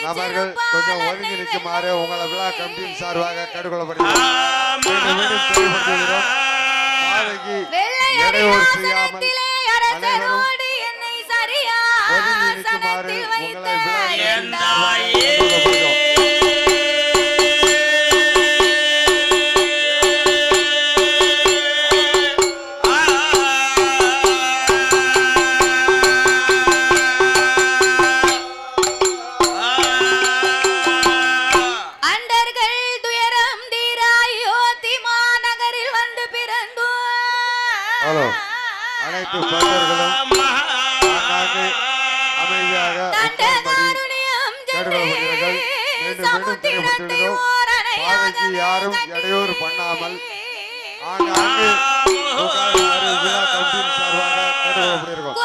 நபர்கள் கொஞ்சம் ஒதுங்கி நிற்குமாறு உங்களை விழா கமிட்டியின் சார்பாக கேட்டுக்கொள்ளப்படுகிறோம். இடையூறு செய்யாமல் அனைவரும் ஒதுங்கி நிற்குமாறு உங்களை விழா அனைத்து பக்தர்களும் அமைதியாக கேட்டுக்கொள்கிறீர்கள். மீண்டும் மீண்டும் தெரியப்பட்டுள்ளோம். பாதைக்கு யாரும் இடையூறு பண்ணாமல் ஆங்காங்கே விழா கமிட்டியின் சார்பாக கேட்டுக்கொள்ளப்படுகிறோம்.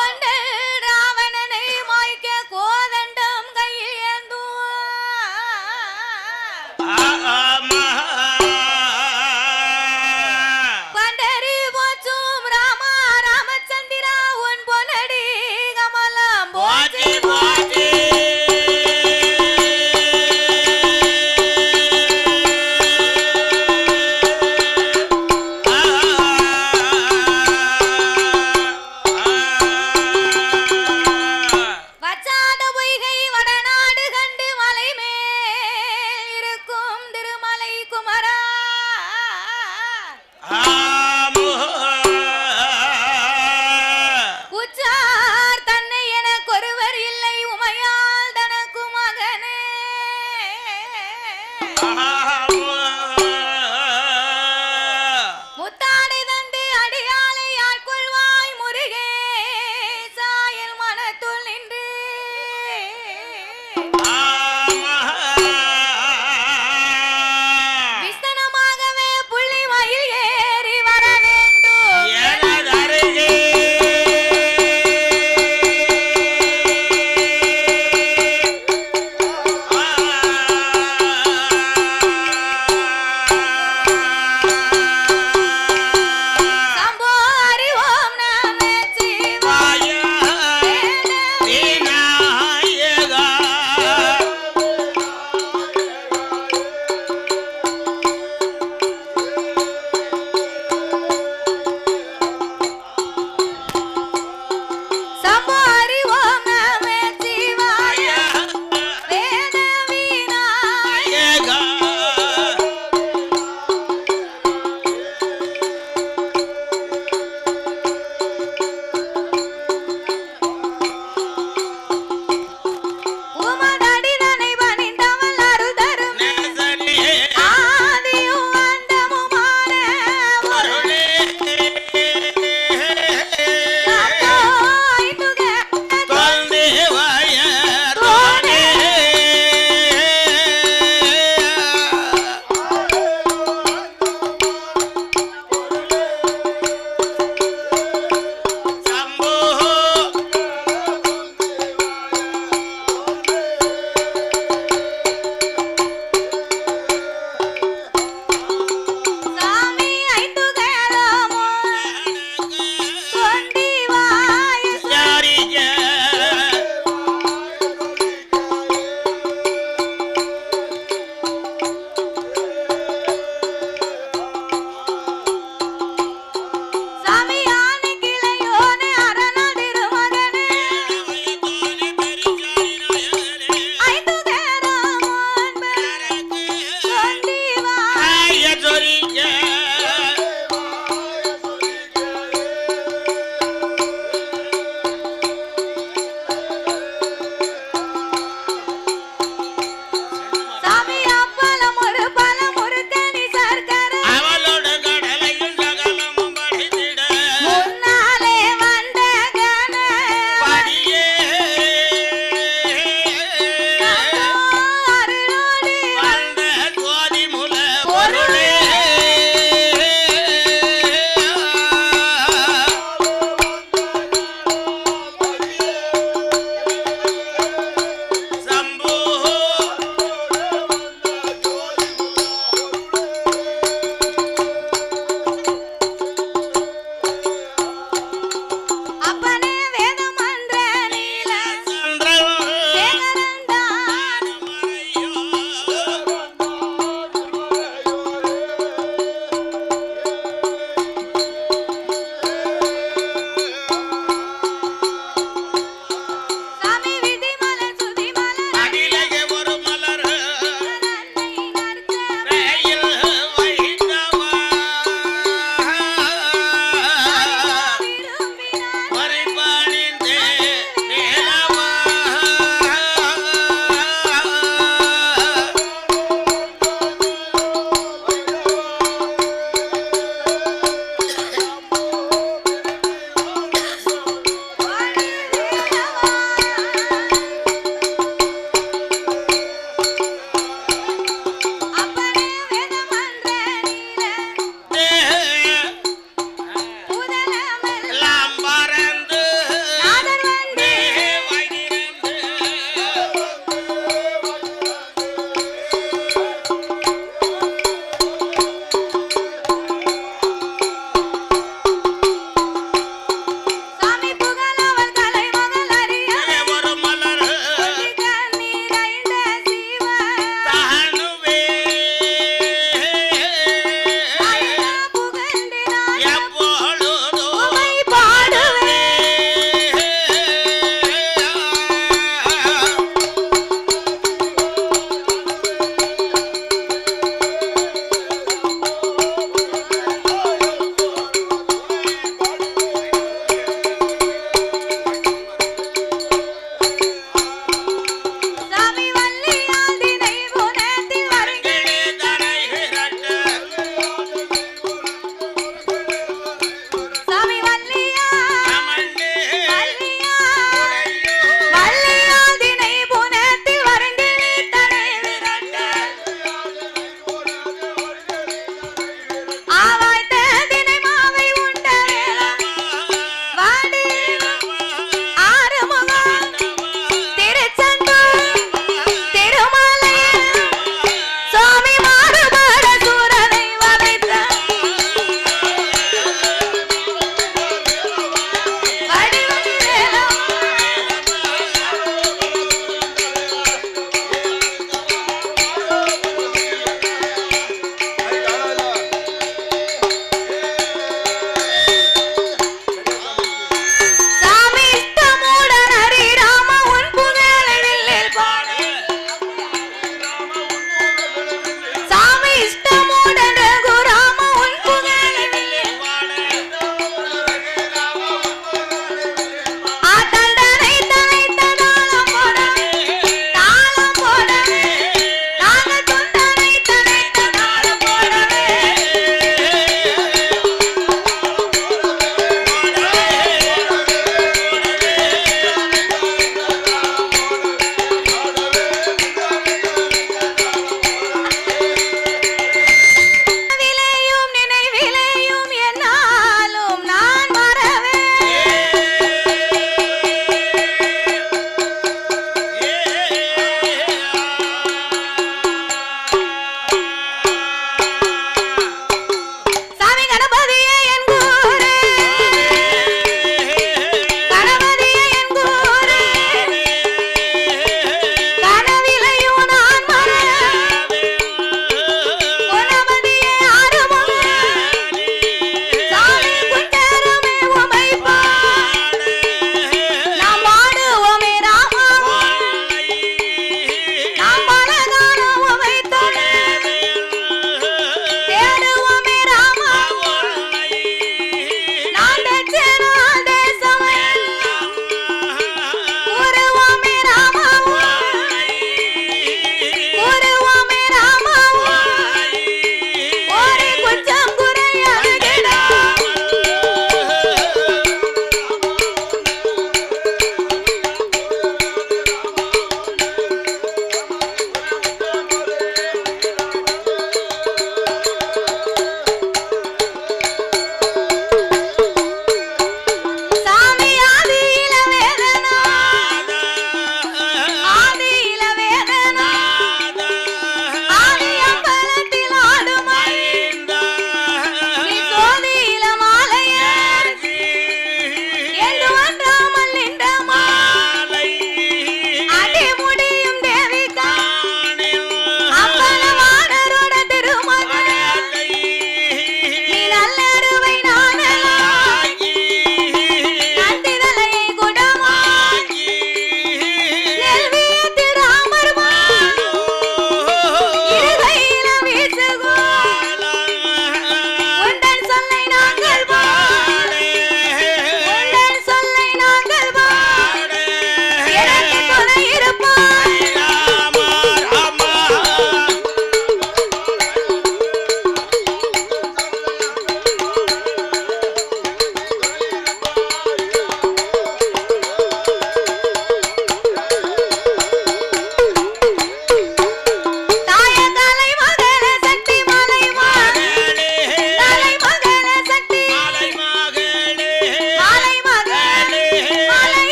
தன்னை என கொருவர் இல்லை உமையா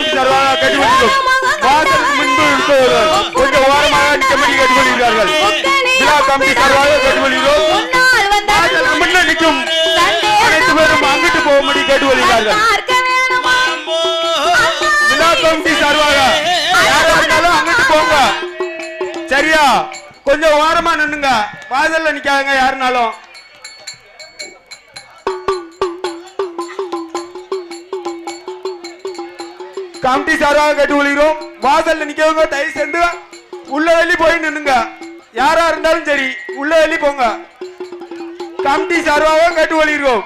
கமிட்டி சார்பாக கேட்டுக்கொள்கிறோம். வாசலுக்கு முன்பு இருப்பவர்கள் கொஞ்சம் ஓரமாக நிற்கும்படி கேட்டுக்கொள்கிறார்கள். விழா கமிட்டி சார்பாக கேட்டுக்கொள்கிறோம். வாசலுக்கு முன்னே நிற்கும் அனைத்து பேரும் அங்கிட்டு போகும்படி கேட்டுக்கொள்கிறார்கள். விழா கமிட்டி சார்பாக யாரா இருந்தாலும் அங்கிட்டு போங்க. சரியா? கொஞ்சம் ஓரமா நின்னுங்க. வாசல்ல நிக்காதங்க யாருனாலும். கமிட்டி சார்பாக கேட்டுக்கொள்கிறோம். வாசல்ல நிக்கவங்க தயவு செஞ்சு உள்ள வெளி போய் நின்னுங்க. யாரா இருந்தாலும் சரி உள்ள வெளி போங்க. கமிட்டி சார்பாக கேட்டுக்கொள்கிறோம்.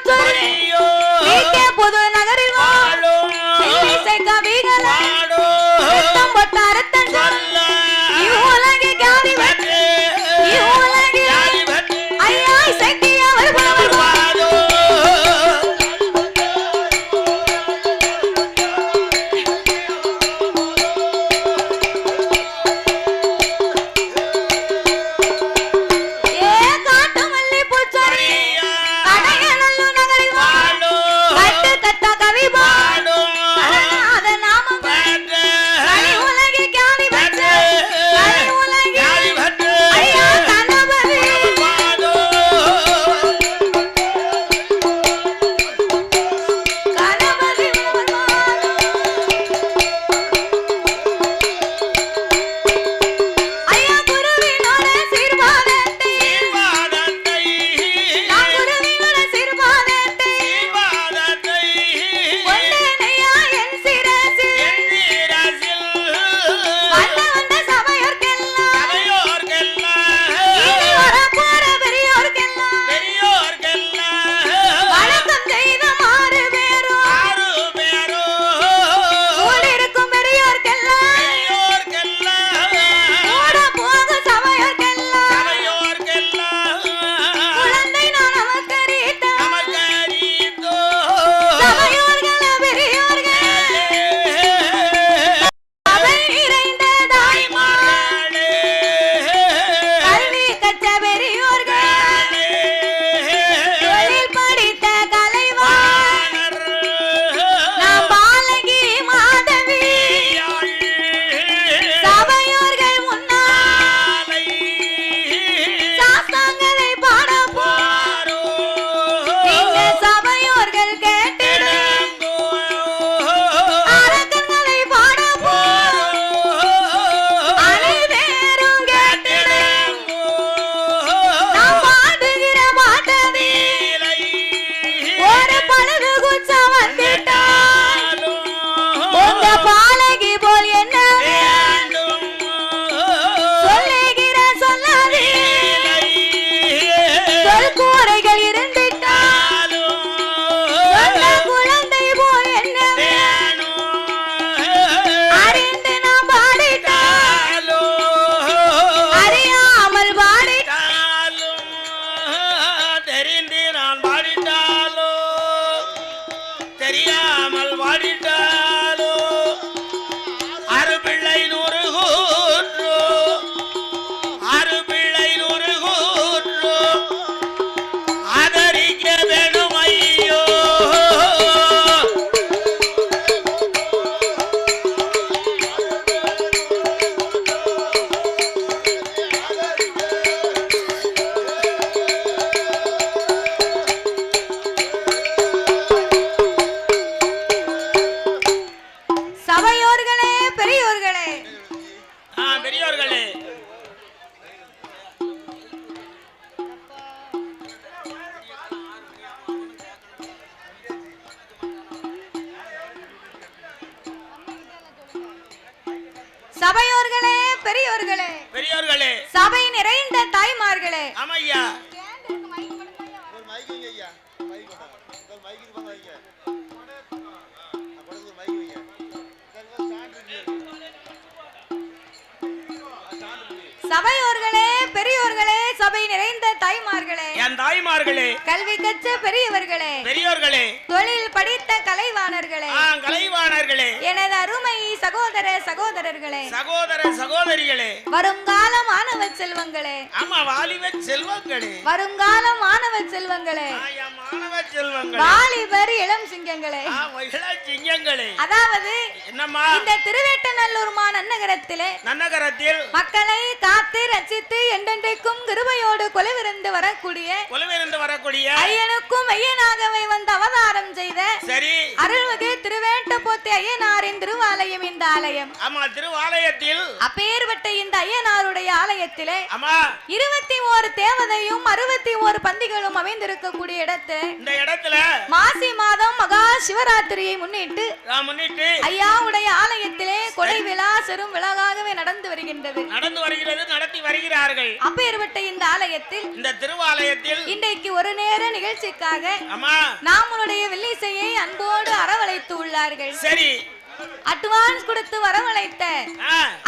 புச்சொரு நீக்கே புது நகரில் வாழும் இசை கவிகளை ரத்தம் போட்ட அறுத்தன் இவ்வுலகை காதி வெற்றி இவ்வுலகை ஐயா இசைக்கு அவர் புலவர் சபையோர்களே பெரியோர்களே பெரியோர்களே சபை நிறைந்த தாய்மார்களே ஆமையா சபையோர்களே பெரியோர்களே சபை நிறைந்த தாய்மார்களே என் தாய்மார்களே கல்வி கற்ற பெரியவர்களே பெரியோர்களே தொழில் படித்த கலைவாணர்களே கலைவாணர்களே எனது அருமை சகோதர சகோதரர்களே சகோதர சகோதரிகளே வருங்கால மாணவ செல்வங்களே ஆமா வாலிப செல்வங்களே வருங்கால மாணவ செல்வங்களே மாணவ செல்வங்களே வாலிபர் இளம் சிங்கங்களே இளம் சிங்கங்களே அதாவது என்னம்மா இந்த திருவேட்டநல்லூர் நன்னகரத்திலே நன்னகரத்தில் மக்களை காத்து ரட்சித்து என்றென்றைக்கும் கிருபையோடு கொலைவிருந்து வரக்கூடிய ஐயனுக்கும் ஐயனாகவே வந்து அவதாரம் செய்த சரி அருள்மிகு திருவேட்டபோத்தி ஐயனாரின் திருவாலயம் இந்த ஆலயம். ஆமா திருவாலயத்தில் அப்பேற்பட்ட இந்த ஐயனாருடைய ஆலயத்திலே ஆமா 21 தேவதையும் 61 பந்திகளும் தெய்வங்களும் அமைந்திருக்கக்கூடிய இடத்து இந்த இடத்துல மாசி மாதம் மகா சிவராத்திரியை முன்னிட்டு ஐயாவுடைய ஆலயத்திலே கொடை விழா சிறும் விழாவாகவே நடந்து வருகிறது நடத்தி வருகிறார்கள். அப்பேற்பட்ட இந்த ஆலயத்தில் இந்த திருவாலயத்தில் இன்றைக்கு ஒரு நேர நிகழ்ச்சிக்காக நம்மளுடைய வில்லிசையை அன்போடு அரவழைத்து உள்ளார்கள். சரி, அட்வான்ஸ் கொடுத்து வரவழைத்த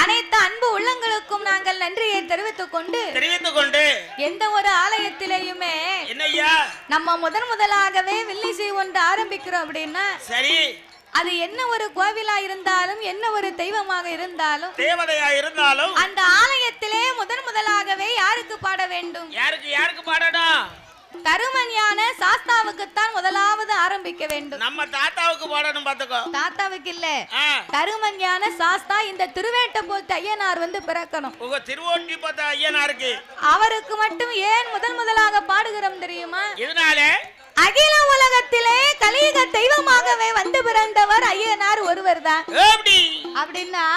அனைத்து அன்பு உள்ளங்களுக்கும் நாங்கள் நன்றியை தெரிவித்துக் கொண்டு எந்த ஒரு ஆலயத்திலேயுமே நம்ம முதலாகவே வில்லிசை ஒன்று ஆரம்பிக்கிறோம் அப்படின்னா சரி, அது என்ன ஒரு கோவிலா இருந்தாலும் என்ன ஒரு தெய்வமாக இருந்தாலும் தேவதையா இருந்தாலும் அந்த ஆலயத்திலே முதலாகவே யாருக்கு பாட வேண்டும்? யாருக்கு பாடணும்? தருமஞான சாஸ்தாவுக்குத்தான் முதலாவது ஆரம்பிக்க வேண்டும். நம்ம தாத்தாவுக்கு பாடணும். பாத்துக்கோ, தாத்தாவுக்கு இல்ல, தருமஞான சாஸ்தா இந்த திருவேட்டபோத்து ஐயனார் வந்து பிறக்கணும். உங்க திருவோட்டிபோத்து ஐயனாருக்கு அவருக்கு மட்டும் ஏன் முதலாக பாடுகிறோம் தெரியுமா? இதனால அகில உலகத்திலே கலியுக தெய்வமாகவே வந்து பிறந்தவர் ஐயனார் ஒருவர் தான். அப்படின்னா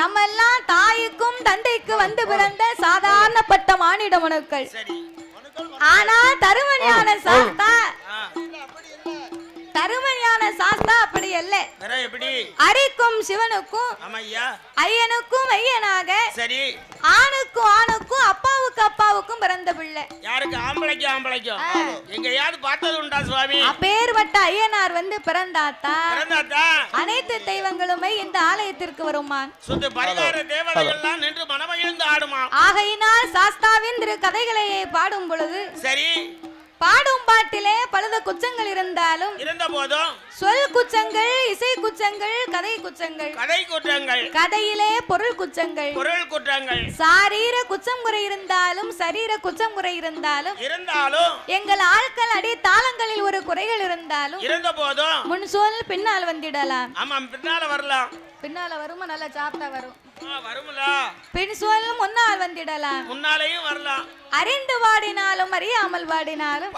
நம்ம எல்லாம் தாய்க்கும் தந்தைக்கு வந்து பிறந்த சாதாரணப்பட்ட மானிட மனுக்கள். ஆனா தருமஞான சாஸ்தா அப்படி அல்ல. அரிக்கும் சிவனுக்கும் ஐயனுக்கும் ஐயனாக ஆணுக்கும் ஆணுக்கும் அப்பாவுக்கும் பிறந்த பிள்ளை. யாருக்கு? ஆம்பளைக்கும். எங்கயாவது பார்த்தது உண்டா சுவாமி? அப்பேற்பட்ட ஐயனார் வந்து பிறந்தாத்தா அனைத்து தெய்வங்களுமே இந்த ஆலயத்திற்கு வருமா? சுத்த பரிகார தேவதைகள்லாம் நின்று மனமகிழ்ந்து ஆடுமா? ஆகையினால் சாஸ்தாவின் திரு கதைகளை பாடும் பொழுது சரி, பாடும் பாட்டிலே பலத குச்சங்கள் இருந்தாலும் இருந்த போதும் சொல் குச்சங்கள், இசை குச்சங்கள், கதை குச்சங்கள், கதையிலே பொருள் குற்றங்கள், சாரீர குச்சம் குறை இருந்தாலும் சரீர குச்சம் குறை இருந்தாலும் எங்கள் ஆட்கள் அடி தாளங்களில் ஒரு குறைகள் இருந்தாலும் இருந்த போதும் முன் சொல் பின்னால் வந்திடலாம். ஆமாம், பின்னால வரலாம். பின்னால வருமா? நல்லா சாப்பிட்டா வரும். வரும்ல. பின் சொல் முன்னால் வந்திடலாம். முன்னாலேயும் வரலாம். அறிந்து பாடினாலும் அறியாமல் பாடினாலும்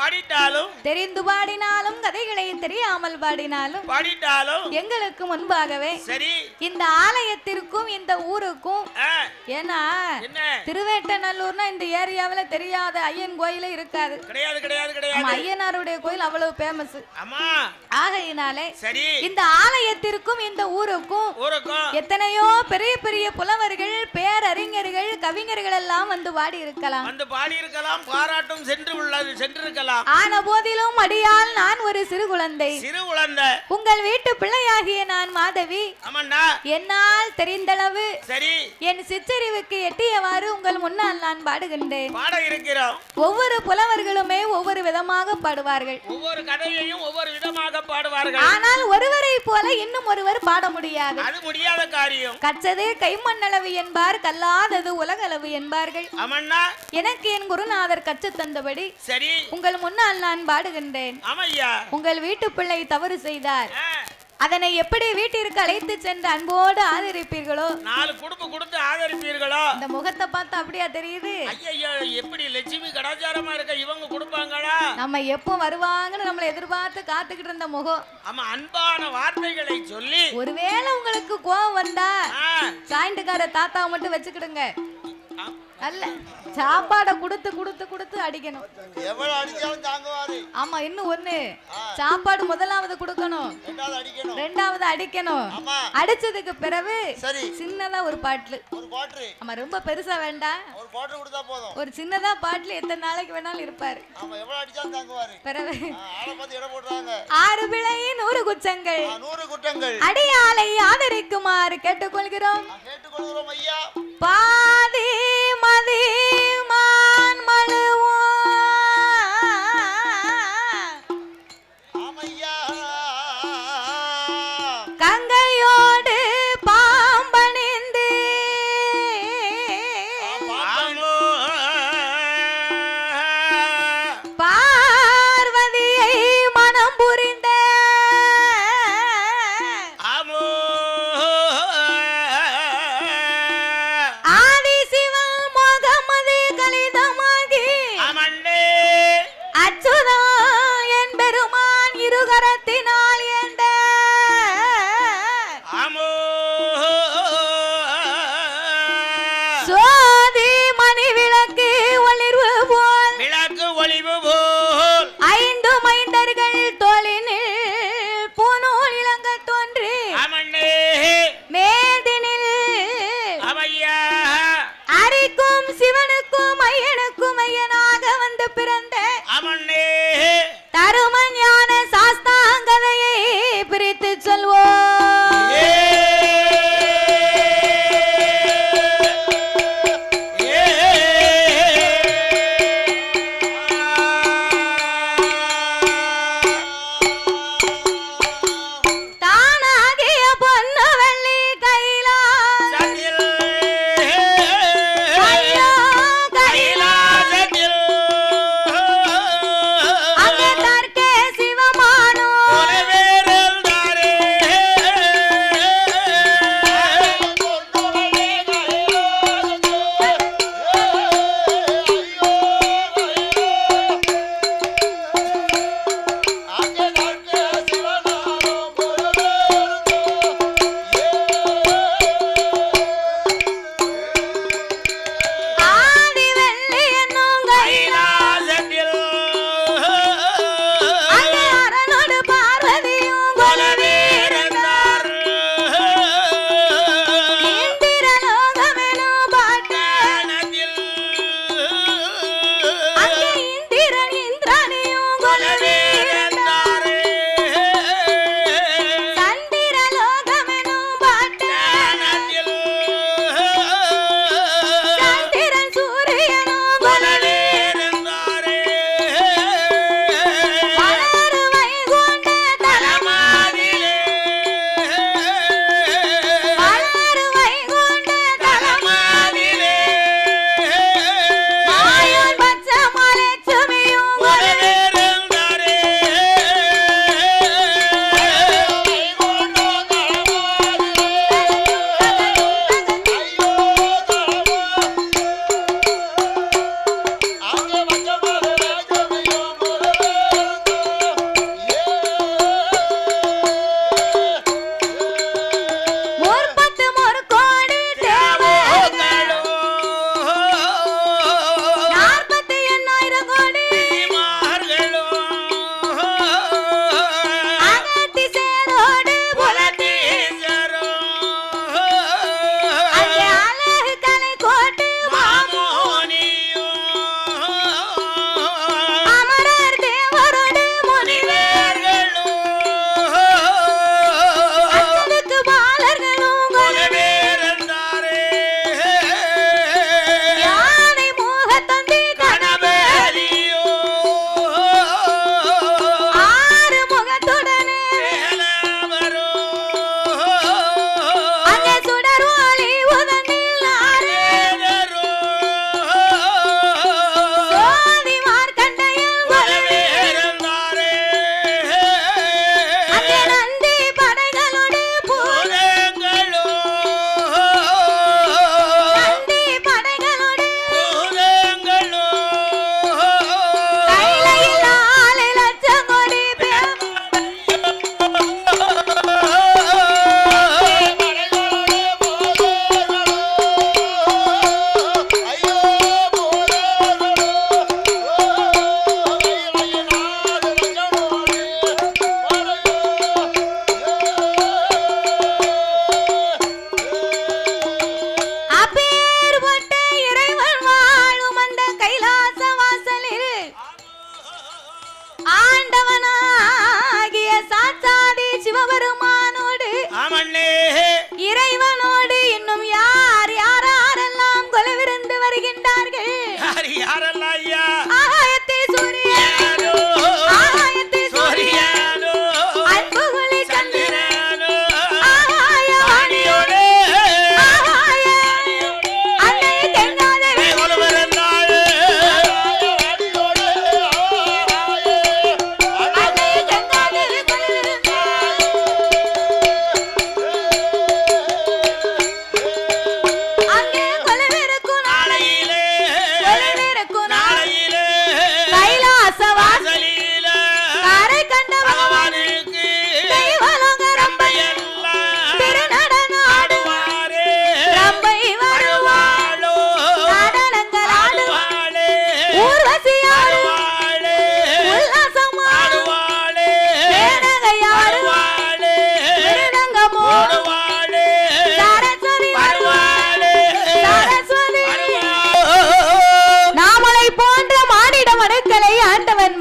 தெரிந்து பாடினாலும் கதைகளை தெரியாமல் பாடினாலும் எங்களுக்கு முன்பாகவே சரி இந்த ஆலயத்திற்கும் இந்த ஊருக்கும் ஏன்னா திருவேட்டநல்லூர்னா இந்த ஏரியாவில தெரியாத ஐயன் கோயிலே இருக்காது. ஐயனாருடைய கோயில் அவ்வளவு பேமஸ். ஆகையினாலே சரி இந்த ஆலயத்திற்கும் இந்த ஊருக்கும் எத்தனையோ பெரிய பெரிய புலவர்கள், பேரறிஞர்கள், கவிஞர்கள் எல்லாம் வந்து பாடி இருக்கலாம். பாராட்டும் சென்றிருக்கலாம். ஆன போதிலும் அடியால் நான் ஒரு சிறு குழந்தை. உங்கள் வீட்டு பிள்ளையாகிய நான் மாதவி. என்னால் தெரிந்தளவு சரி என் சிற்றறிவுக்கு எட்டியவாறு உங்கள் முன்னால் நான் பாடுகின்றேன். ஒவ்வொரு புலவர்களுமே ஒவ்வொரு விதமாக பாடுவார்கள். ஒவ்வொரு கதையையும் ஒவ்வொரு விதமாக பாடுவார்கள். ஆனால் ஒருவரை போல இன்னும் ஒருவர் பாட முடியாது. அது முடியாத காரியம். கற்றது கைமண்ணளவு என்பார், கல்லாதது உலகளவு என்பார்கள். எனக்கு என் குருநாதர் கற்று தந்தபடி சரி உங்கள் முன்னால் நான் பாடுகின்றேன். உங்கள் வீட்டு பிள்ளை தவறு செய்தார், அதனை எப்படி வீட்டிற்கு அழைத்து சென்று அன்போடு ஆதரிப்பீர்களோ, 4 குடுப்பு கொடுத்து ஆதரிப்பீர்களோ. இந்த முகத்தை பார்த்தா அப்படியா தெரியுது? ஐயோ, எப்படி லட்சுமி கடாச்சாரமா இருக்க இவங்க கொடுப்பாங்களா? நம்ம எப்போ வருவாங்கன்னு நம்மளை எதிர்பார்த்து காத்துக்கிட்டு இருந்த முகம். ஆமா, அன்பான வார்த்தைகளை சொல்லி ஒருவேளை உங்களுக்கு கோபம் வந்தா சாய்ண்டுக்கார தாத்தாவை மட்டும் வச்சுக்கிடுங்க. நல்ல சாப்பாடை கொடுத்து கொடுத்து கொடுத்து அடிக்கணும். எவ்வளவு அடிச்சாலும் தாங்குவாரு. ஆமா, இன்னும் ஒண்ணு, சாப்பாடு முதலாவது கொடுக்கணும், ரெண்டாவது அடிக்கணும். அடிச்சதுக்கு பிறகு சின்னதா ஒரு பாட்டில். ஆமா, ரொம்ப பெருசா வேண்டாம், ஒரு சின்னதா பாட்டில் எத்தனை நாளைக்கு வேணாலும் இருப்பாரு. பிறகு 6 பிழை 100 குற்றங்கள் அடியாலை ஆதரிக்குமாறு கேட்டுக்கொள்கிறோம். பாதி மதி மான் மழுவோ கங்கையோடு பாம்பணிந்து பார்வதியை மனம் புரிந்த இருகரத்தினால் ஏண்ட சோதி மணி விளக்கு ஒளிர்வு போல்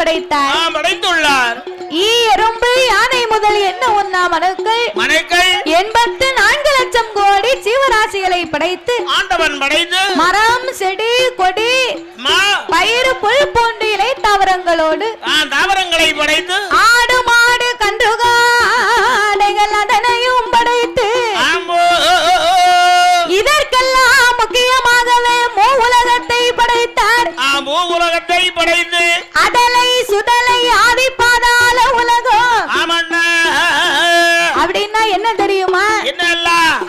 படைத்தார். படைத்துள்ளார். ஈ எறும்பு யானை முதல் என்ன ஒன்னா மனுக்கள் 84 லட்சம் கோடி ஜீவராசிகளை படைத்து ஆண்டவன் படைத்து மரம் செடி கொடி பயிறு புல் போன்ற இலை தாவரங்களோடு தாவரங்களை படைத்து ஆடு மாடு கன்றுகாடைகள் அதனையும் படைத்து இதற்கெல்லாம் முக்கியமாகவே உலகத்தை படைத்தார். உலகத்தை படைத்து அதலை சுடலை ஆதி பாதாள உலகம். அப்படின்னா என்ன தெரியுமா?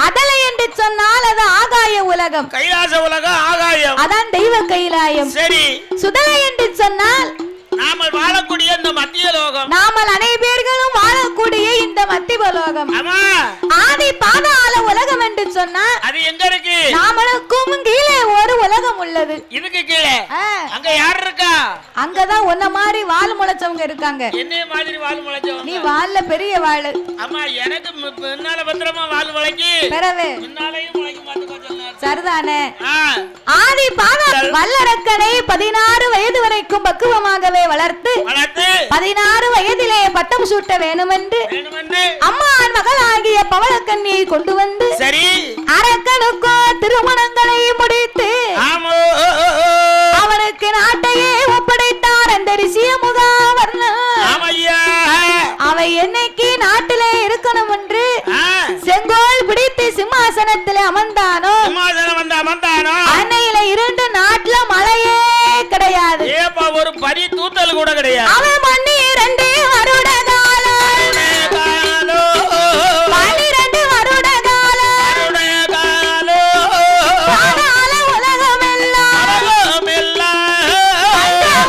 அதலை என்று சொன்னால் அது ஆகாய உலகம், கைலாச உலகம், ஆகாயம், அதான் தெய்வ கைலாயம். சரி. சுடலை என்று சொன்னால் நாமல் வாழக்கூடிய இந்த மத்திய லோகம், நாமல் அனைவர்களும் வாழக்கூடிய இந்த மத்திய லோகம். ஆதி பாதாள உலகம் என்று சொன்னால் அது எங்க இருக்கு? நாமளுக்கும் கீழே ஒரு உலகம் உள்ளது. இதுக்கு கீழே அங்க யார் இருக்கா? அங்கதான் உன்ன மாதிரி வால் முளைச்சவங்க இருக்காங்க. என்ன மாதிரி வால் முளைச்சவங்க? நீ வால்ல பெரிய வாள். அம்மா எனக்கு முன்னால பத்திரமா வால் முளைக்கி பெறவே முன்னாலயும் முளைக்கும் சரிதானே? ஆதி பாதாள வல்லரக்கனை 16 வயது வரைக்கும் பக்குவமாகவே வளர்த்து 16 வயதிலே பட்டம் சூட்ட வேண்டுமென்று அம்மான் மகளாகிய பவளக்கண்ணியை கொண்டு வந்து சரி அரக்கனுக்கோ திருமணங்களை முடித்து அவனுக்கு நாட்டையே ஒப்படைத்தார் அந்த ரிஷிய முகாவர்ணன். அவை என்னைக்கு நாட்டிலே இருக்கணும் என்று செங்கோல் பிடித்து சிம்மாசனத்தில் அமர்ந்தானோ அன்னையில 2 நாட்டுல மழையே கிடையாது. ஒரு பனி தூத்தல் கூட கிடையாது. அவன் 12 வருட காலம் 12 வருட காலம் பாதாள உலகமெல்லாம்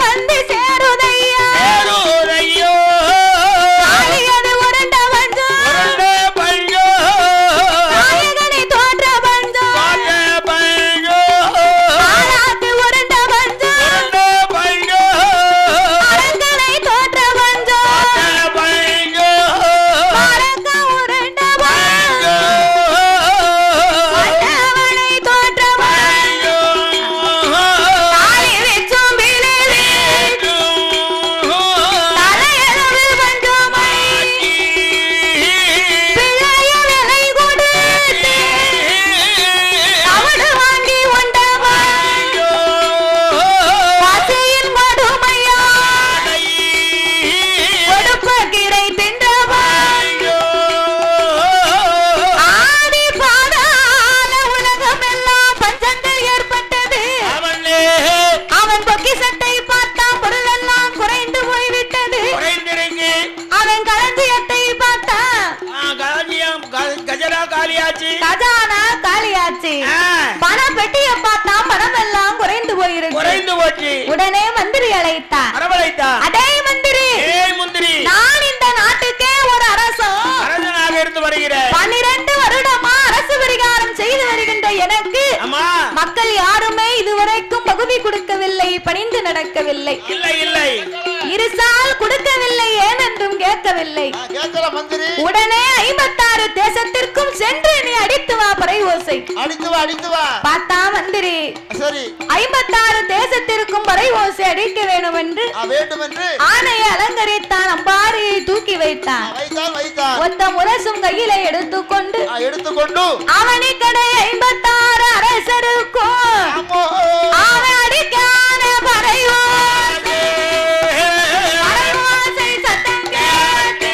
வந்து சேருதையா ஆளியது உருண்ட பஞ்சம் நாயகனை தோன்ற பஞ்சம் ஆளாக்கு உருண்ட பஞ்சம் அரங்கனை தோன்ற பஞ்சம் மரக்க உருண்ட பஞ்சம் மன்னவனை தோன்ற பஞ்சம் தாலி வெச்சும் விழுது தலையளவு பஞ்சமை பிழைய விலை கொடுத்து தவடு வாங்கி உண்டவன் பசியின் கொடுமையா கொடுப்ப கிரை தின்றவன் ஆதி பாதாள உலகமெல்லாம் பஞ்சங்கள் ஏற்பட்டது. அவன் பொக்கிஷத்தை பார்த்தான், பொருளெல்லாம் குறைந்து போய்விட்டது. அவன் களஞ்சியத்தை பார்த்தான், கஜனா காலியாச்சு. கஜானா காலியாச்சு. பண பெட்டியை பார்த்தான், பணமெல்லாம் குறைந்து போயிருக்கு. உடனே மந்திரி அழைத்தான். அடே மந்திரி, நான் இந்த நாட்டுக்கே ஒரு அரசனாக இருந்து வருகிறேன். 12 வருடமா அரசு பரிகாரம் செய்து வருகின்ற எனக்கு மக்கள் யாருமே இதுவரைக்கும் பகுதி கொடுக்கவில்லை, பணிந்து நடக்கவில்லை. இல்லை இருசால் கொடுக்கவில்லை, ஏனென்றும் கேட்கவில்லை. உடனே 56 தேசத்திற்கும் சென்று நீ அடித்து வா பறை ஓசை. அடித்து வா பார்த்தா மந்திரி சரி 56 தேசத்திற்கும் பறை ஓசை அடிக்க வேண்டும் என்று ஆணையை அலங்கரித்தான். அம்பாரியை தூக்கி வைத்தான். ஒத்த முரசும் கையில எடுத்துக்கொண்டு அவனி கடை 56 அரசருக்கும் அவன் அடிக்கான பறை ஓசை சத்தம் கேட்டு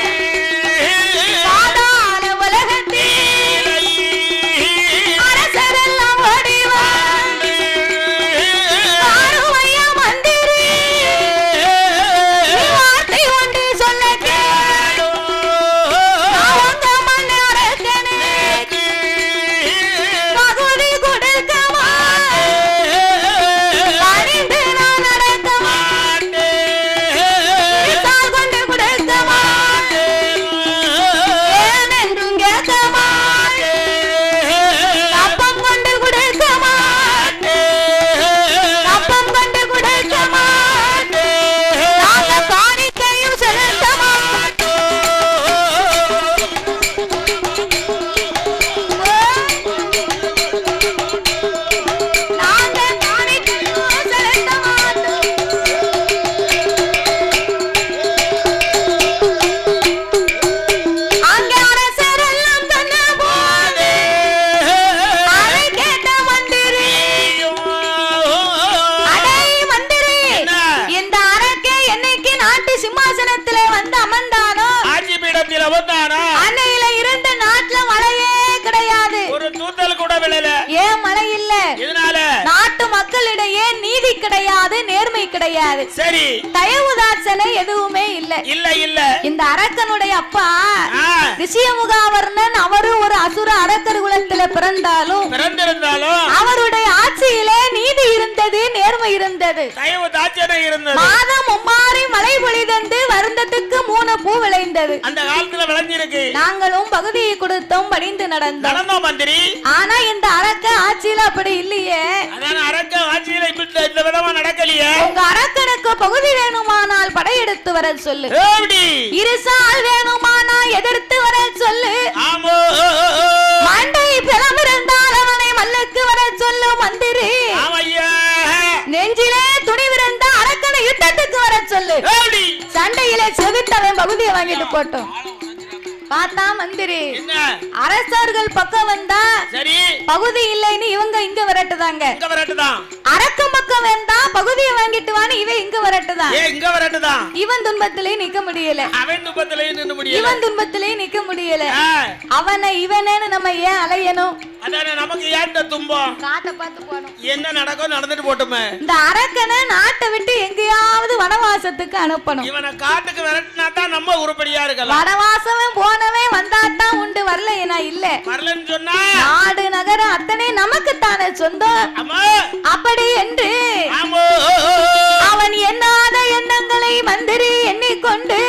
பாதாள உலகத்தில் அரசரெல்லாம் ஓடி வந்து ஆறுமையா மந்திரி வார்த்தை ஒன்று சொல்ல கேளு. நான் உங்க மன்ன அரசனுக்கு பகுதி கொடுக்க மாட்டேன். கிடையாது. சரி, தயவுதாட்சனை எதுவுமே இல்ல. இல்ல இல்ல. இந்த அரக்கனுடைய அப்பா ரிஷியமுகாவர்ணன் அவரு ஒரு அசுர அரக்கர் குலத்துல பிறந்தாலும் அவருடைய ஆட்சியிலே நீதி இருந்தது, நேர்மை இருந்தது, தயவுதாட்சனை இருந்தது. மாதம் மும்மாறி மழை பொழிதந்து வருந்தத்துக்கு 3 பூ விளைந்தது. அந்த காலத்துல விளைஞ்சிருக்கு. நாங்களும் பகுதியை கொடுத்தோம், படிந்து நடந்தோம் மந்திரி. ஆனா இந்த அரக்க ஆட்சியில அப்படி இல்லையே. அதான் அரக்க ஆட்சியில இந்த விதமா நடக்கலையே. உங்க அரக்கனுக்கு பகுதி வேணுமானால் படையெடுத்து வர சொல்லு, எப்படி இருசால் வேணுமானா எதிர்த்து வர சொல்லு, ஆமோ மண்டை பிளவிருந்தால் அவனை மல்லுக்கு வர சொல்லு மந்திரி, ஆமையா நெஞ்சிலே துணிவிருந்தா அரக்கனை யுத்தத்துக்கு வர சொல்லு, எப்படி சண்டையிலே செவித்தவன் பகுதியை வாங்கிட்டு போட்டோம். பார்த்தா மந்திரி அரசர்கள் பக்கம் வந்தா சரி, பகுதி இல்லைன்னு இவங்க இங்க வரட்டுதாங்க, இங்க வரட்டுதான். அரக்கம் பக்கம் வந்தா பகுதியை வாங்கிட்டு வான்னு இவன் இங்க வரட்டுதான். இங்க வரட்டுதான். இவன் துன்பத்திலே நிக்க முடியல, அவன் துன்பத்திலே நின்னு முடியல, இவன் துன்பத்திலே நிக்க முடியல. அவனை இவனேன்னு நம்ம ஏன் அலையணும்? அதானே நமக்கு ஏன் இந்த துன்பம்? காட்ட பார்த்து போணும், என்ன நடக்கும் நடந்துட்டு போட்டுமே. இந்த அரக்கனை நாட்டை விட்டு எங்கேயாவது வனவாசத்துக்கு அனுப்பணும். இவனை காட்டுக்கு விரட்டினா தான் நம்ம உருப்படியா இருக்கலாம். வனவாசம் போனவே வந்தாத்தான் உண்டு, வரலையா இல்ல. வரலன்னு சொன்னா நாடு நகரம் அத்தனை நமக்கு தானே சொந்தம். அப்படி என்று அவன் எண்ணாத எண்ணங்களை மந்திரி எண்ணிக்கொண்டு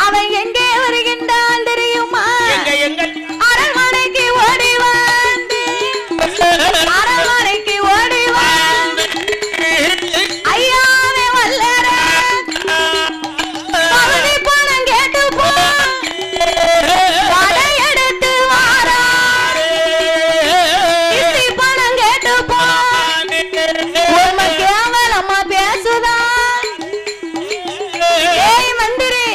அவன் எங்கே வருகின்றான் தெரியுமா? அரண்மனைக்கு ஓடி வந்து, அரண்மனைக்கு ஓடி வந்து ஐயாவே வல்லர பகுதி பணம் கேட்டு போ படையெடுத்து வாரா, இசை பணம் கேட்டு போ உண்மை கேவலமா பேசுதான். ஏய் மந்திரி,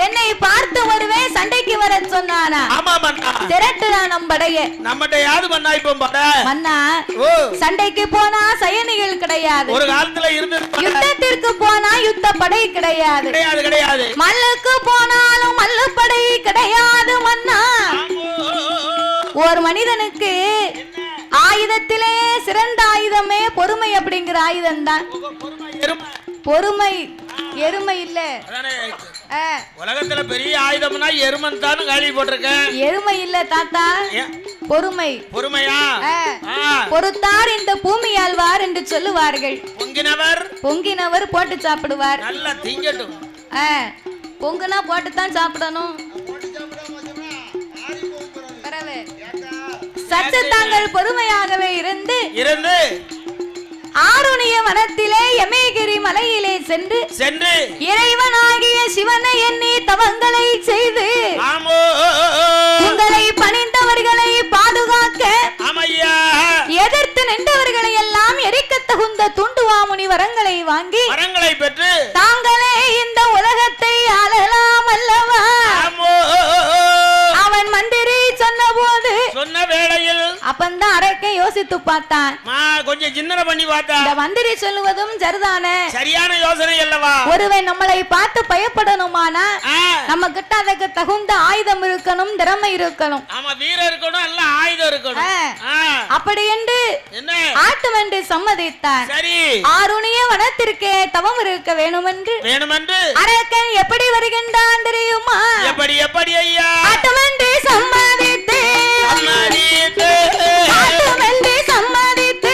என்னை பார்த்து வருவேன் சண்டைக்கு வர சொன்னானா? திரட்டுடா நம் படைய. நம்மட்ட யாது மன்னா இப்ப பட மன்னா சண்டைக்கு போனா சயனிகள் கிடையாது, ஒரு காலத்துல இருந்து யுத்தத்திற்கு போனா யுத்த படை கிடையாது, கிடையாது கிடையாது. மல்லுக்கு போனாலும் மல்லு படை கிடையாது மன்னா. ஒரு மனிதனுக்கு ஆயுதத்திலே சிறந்த ஆயுதமே பொறுமை அப்படிங்கிற ஆயுதம் தான். பொறுமை எருமை இல்ல. உலகத்துல பெரிய ஆயுதம்னா எருமன் தான் காலி போட்டிருக்கேன். எருமை இல்ல தாத்தா, பொறுமை. பொறுமையா? பொறுத்தார் இந்த பூமி ஆழ்வார் என்று சொல்லுவார்கள். பொங்கினவர் பொங்கினவர் போட்டு சாப்பிடுவார். நல்லா திங்கட்டும். பொங்குனா போட்டுத்தான் சாப்பிடணும். சற்று தாங்கள் பொறுமையாகவே இருந்து ஆருணிய வனத்திலே யமேகிரி மலையிலே சென்று இறைவனாகிய சிவனை எண்ணி தவங்களை செய்து உங்களை பணிந்தவர்களை பாதுகாக்க எதிர்த்து நின்றவர்களை எல்லாம் எரிக்க தகுந்த துண்டுவாமுனி வரங்களை வாங்கி வரங்களை பெற்று தாங்களே இந்த உலகத்தை ஆளலாம் அல்லவா? அவன் மந்திரி சொன்ன போது சொன்ன வேளையில் அப்பந்தான் அரக்கை யோசித்து பார்த்தான், கொஞ்சம் சிந்தனை பண்ணி பார்த்தா இந்த மந்திரி சொல்லுவதும் சரிதானே, சரியான யோசனை அல்லவா? ஒருவன் நம்மளை பார்த்து பயப்படணுமானா நம்ம கிட்ட அதுக்கு தகுந்த ஆயுதம் இருக்கணும், திறமை இருக்கணும். ஆமா, வீரம் இருக்கணும், எல்லாம் ஆயுதம் இருக்கணும். அப்படி என்று ஆட்டு வண்டி சம்மதித்தார். சரி, ஆருணிய வனத்திற்கே தவம் இருக்க வேணுமென்று அரக்கன் எப்படி வருகின்றான் தெரியுமா? எப்படி எப்படி ஐயா? ஆட்டு வண்டி சம்மதித்து ஆட்டு வண்டி சம்மதித்து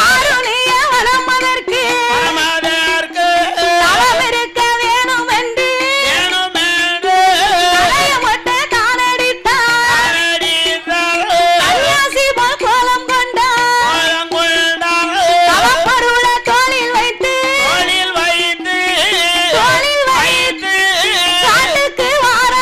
ஆருணிய வனம் அதற்கு தவம் இருக்க வேணுமென்று தலையமொட்டை தானடித்தார். சன்னியாசி போல் கோலம் கொண்டார். தவப்பொருள தோளில் வைத்து காட்டுக்கு வார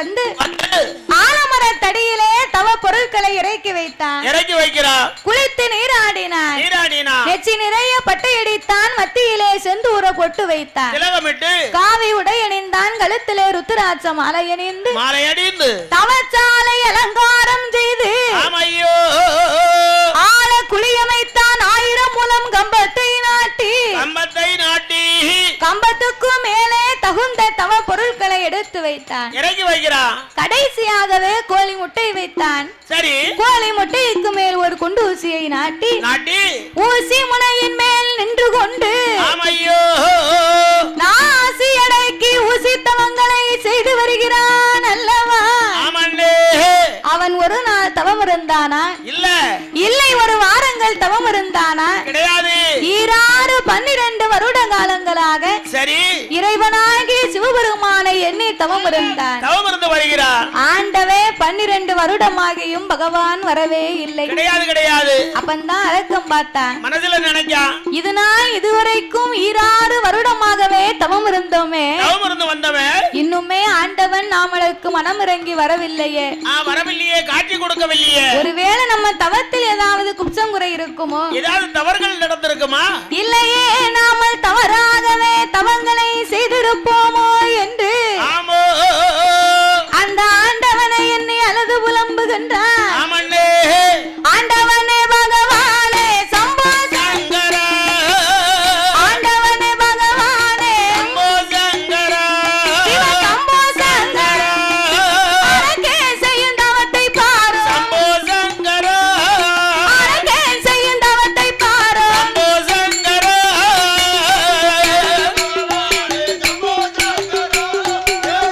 வந்து ஆலமர தடியிலே தவ பொருட்களை இறக்கி வைத்தான். இறக்கி வைக்கிறான். குளித்து நீராடினான். நெச்சி நிறைய பட்டை அடித்தான். மத்தியிலே செந்தூர பொட்டு வைத்தான். திலகமிட்டு காவி உடை அணிந்தான். கழுத்திலே ருத்ராட்ச மாலை அணிந்து தவச்சாலை அலங்காரம் செய்து ஆள குளியமைத்தான். 1000 முழம் கம்பத்தை நாட்டி கம்பத்துக்கு மேலே தகுந்த தவ பொருட்களை எடுத்து வைத்தான். இறக்கி வைக்கிறான். கடைசியாகவே கோழி முட்டை வைத்தான். சரி, கோழி முட்டைக்கு மேல் ஒரு குண்டு ஊசியை நாட்டி ஊசி முனையின் மேல் நின்று கொண்டு நாசி அடக்கி ஊசி தவங்களை செய்து வருகிறான் அல்லவா. அவன் ஒரு நாள் தவம் இருந்தானா? இல்லை, ஒரு வாரங்கள் தவம் இருந்தானா? கிடையாது. 12 வருட காலங்களாக சரி இறைவனாகி சிவபெருமானை எண்ணி தவம் இருந்தான். ஆண்டவே 12 வருடமாகியும் பகவான் வரவே இல்லை. கிடையாது. அப்பந்தான் அடக்கம் பார்த்தான். மனசுல நினைச்சான், இதனால் இதுவரைக்கும் 16 வருடமாகவே தவம் இருந்தோமே, இன்னுமே ஆண்டவன் நாமளுக்கு மனம் இறங்கி வரவில்லையே, காட்சி கொடுக்கவில்லையே. ஒருவேளை நம்ம தவத்தில் ஏதாவது குற்றம் குறை இருக்குமோ, ஏதாவது தவறுகள் நடந்திருக்குமா, இல்லையே நாமல் தவறாகவே தவங்களை செய்திருப்போமோ என்று அந்த ஆண்டவனை எண்ணி அழுது புலம்புகின்றான். ஆண்டவனே பகவானே சம்போ சங்கரா, ஆண்டவனே பகவானே சம்போ சங்கரா, சிவ சம்போ சங்கரா, அரக்கே செய்யும் தவத்தை பாரு சம்போ சங்கரா, அரக்கே செய்யும் தவத்தை பாரு சம்போ சங்கரா, சம்போ சங்கரா, சம்போ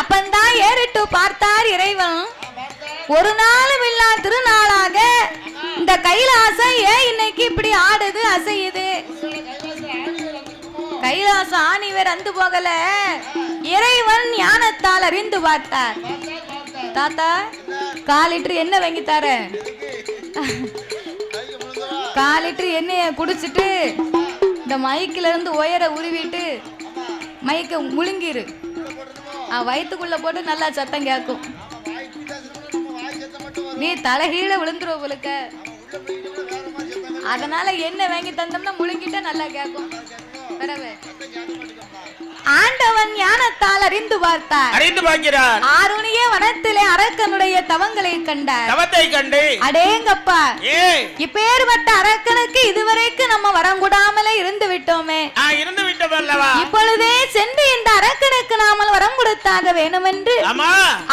அப்பந்தான் ஏறிட்டு பார்த்தார் இறைவன். ஒரு நாளும் இல்லா திருநாளாக இந்த கைலாசம் ஏன் இன்னைக்கு இப்படி ஆடுது அசையுது? கைலாசம் ஆணிவர் அந்து போகல, இறைவன் ஞானத்தால் அறிந்து பார்த்தார். தாத்தா 1/4 லிட்டர் எண்ணெய் வாங்கி தர, 1/4 லிட்டர் எண்ணெய குடிச்சிட்டு இந்த மைக்கில இருந்து ஒயரை உருவிட்டு மைக்க முழுங்கிரு, வயிற்றுக்குள்ள போட்டு நல்லா சத்தம் கேட்கும். நீ தலைகீழ விழுந்துருவ போலுக்க, அதனால எண்ணெய் வாங்கி தந்தோம்னா முழுங்கிட்டா நல்லா கேட்கும். பிறகு ஆண்டவன் ஞானத்தால் அறிந்து பார்த்தார். அறிந்து பார்க்கிறார். ஆருணிய வனத்திலே அரக்கனுடைய தவங்களை கண்டார். தவத்தை கண்டு அடேங்கப்பா, இப்பேற்பட்ட அரக்கனுக்கு இதுவரைக்கும் நம்ம வரங்கூடாமலே இருந்து விட்டோமே. இருந்து விட்டோம் அல்லவா? இப்பொழுதே சென்று இந்த அரக்கனுக்கு நாமல் வரம் கொடுத்தாக வேணும் என்று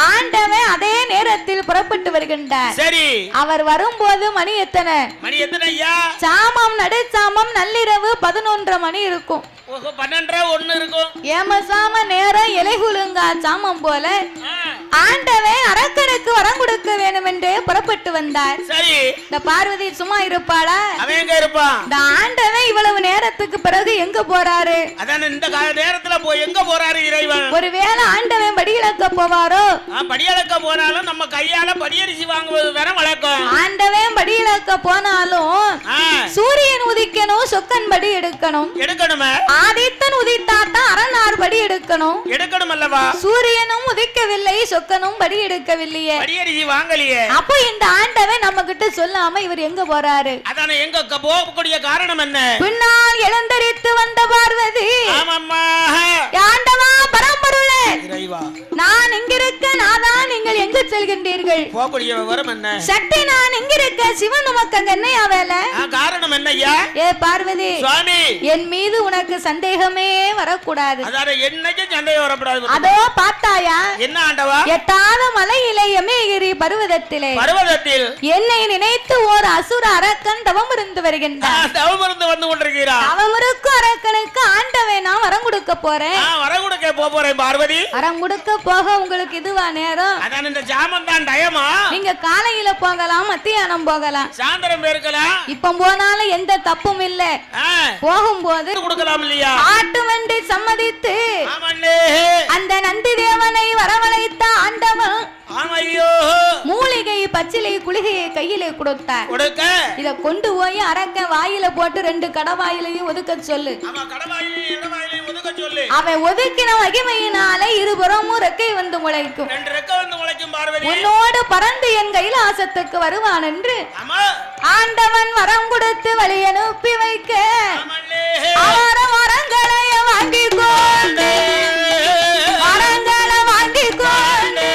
ஆண்டவன் அதே நேரத்தில் புறப்பட்டு வருகின்றார். சரி, அவர் வரும்போது மணி எத்தனை? மணி எத்தனை ஐயா? சாமம் நடுச்சாமம் நள்ளிரவு 11:30 மணி இருக்கும். 12:01 இருக்கும். ஏமசாம நேரம் இலைகுலுங்கா சாமம் போல ஆண்டவன் அரக்கனுக்கு வரம் கொடுக்க வேண்டும் என்று புறப்பட்டு வந்தார். சரி, இந்த பார்வதி சும்மா இருப்பாளா? அவன் எங்க இருப்பான்? இந்த ஆண்டவன் இவ்வளவு நேரத்துக்கு பிறகு எங்க போறாரு? அதான் இந்த நேரத்துல போய் எங்க போறாரு இறைவன்? ஒருவேளை ஆண்டவன் படியிழக்க போவாரோ? படியளக்க போனாலும் நம்ம கையால படியரிசி வாங்குவது வேற வழக்கம். ஆண்டவன் படியிழக்க போனாலும் சூரியன் உதிக்கணும், சொக்கன் படி எடுக்கணும். எடுக்கணுமே. ஆதித்தன் உதித்தாத்தான் அரணார் படி எடுக்கணும். எடுக்கணும் அல்லவா? சூரியனும் உதிக்கவில்லை, சொக்கனும் படி எடுக்கவில்லையே, படியரிசி வாங்கலையே. அப்போ இந்த ஆண்டவன் நம்ம கிட்ட சொல்லாம இவர் எங்க போறாரு? அதான எங்க போகக்கூடிய காரணம் என்ன? பின்னால் எழுந்தரித்து வந்த பார்வதி, ஆமாம்மா, ஆண்டவா பரம்பொருளே, இறைவா, நான் இங்கிருக்க நாதான் நீங்கள் எங்கு செல்கின்றீர்கள்? போகக்கூடிய விவரம் என்ன? சக்தி நான் இங்கிருக்க சிவன் உமக்கு அங்க என்னையா வேலை? காரணம் என்னய்யா? ஏ பார்வதி, சுவாமி, என் மீது உனக்கு சந்தேகமே வரக்கூடாது. அதான என்னைக்கு சந்தேகம் வரக்கூடாது. அதோ பார்த்தாயா? என்ன ஆண்டவா? எட்டாத மலையிலே எமேகிரி பர்வதத்தில் என்னை நினைத்து ஓர் அசுர அரக்கன் தவம் இருந்து வருகின்றான். தவம் இருந்து வந்து கொண்டிருக்கிறான். அவன் இருக்கும் அரக்கனுக்கு ஆண்டவன் நான் வரம் கொடுக்க போறேன். வரம் கொடுக்க போறேன் பார்வதி. வரம் கொடுக்க போக உங்களுக்கு இதுவா நேரம்? அதான் இந்த ஜாமம் தான் டயமா. நீங்க காலையில போகலாம், மத்தியானம் போகலாம், சாயந்தரம் போயிருக்கலாம். இப்ப போனாலும் எந்த தப்பும் இல்ல. போகும்போது கொடுக்கலாம் இல்லையா? ஆட்டு வண்டி சம்மதித்து அந்த நந்தி தேவனை வரவழைத்த ஆண்டவன் மூலிகை பச்சிலை குளிகையை கையிலே கொடுத்தார். இத கொண்டு போய் அரக்க வாயில போட்டு 2 கடவாயிலையும் ஒதுக்க சொல்லு. அவன் ஒதுக்கின மகிமையினால இருபுறமும் ரெக்கை வந்து முளைக்கும். உன்னோடு பறந்து என் கைலாசத்துக்கு வருவான் என்று ஆண்டவன் வரம் கொடுத்து வழி அனுப்பி வைக்க வரங்களை வாங்கி கொண்டு வரங்களை வாங்கி கொண்டு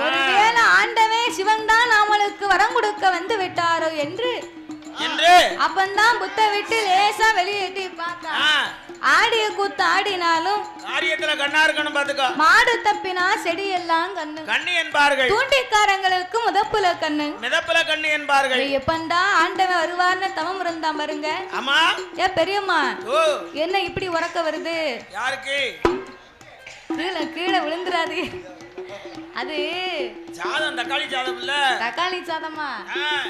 ஒருவேளை ஆண்டவன் சிவன் தான் நம்மளுக்கு வரம் கொடுக்க வந்து விட்டாரோ என்று அப்பந்தான் புத்த விட்டு லேசா வெளியேட்டி பார்த்தா. ஆடிய கூத்து ஆடினாலும் காரியத்துல கண்ணா இருக்கணும் பாத்துக்கோ. மாடு தப்பினா செடி எல்லாம் கண்ணு கண்ணு என்பார்கள். தூண்டிக்காரங்களுக்கு முதப்புல கண்ணு மிதப்புல கண்ணு என்பார்கள். எப்பண்டா ஆண்டவன் வருவார்னு தவம் இருந்தா பாருங்க. ஆமா, ஏ பெரியம்மா, என்ன இப்படி உறக்க வருது? யாருக்கு? கீழே கீழே விழுந்துராது. அது சாதம், தக்காளி சாதம் இல்ல, தக்காளி சாதமா?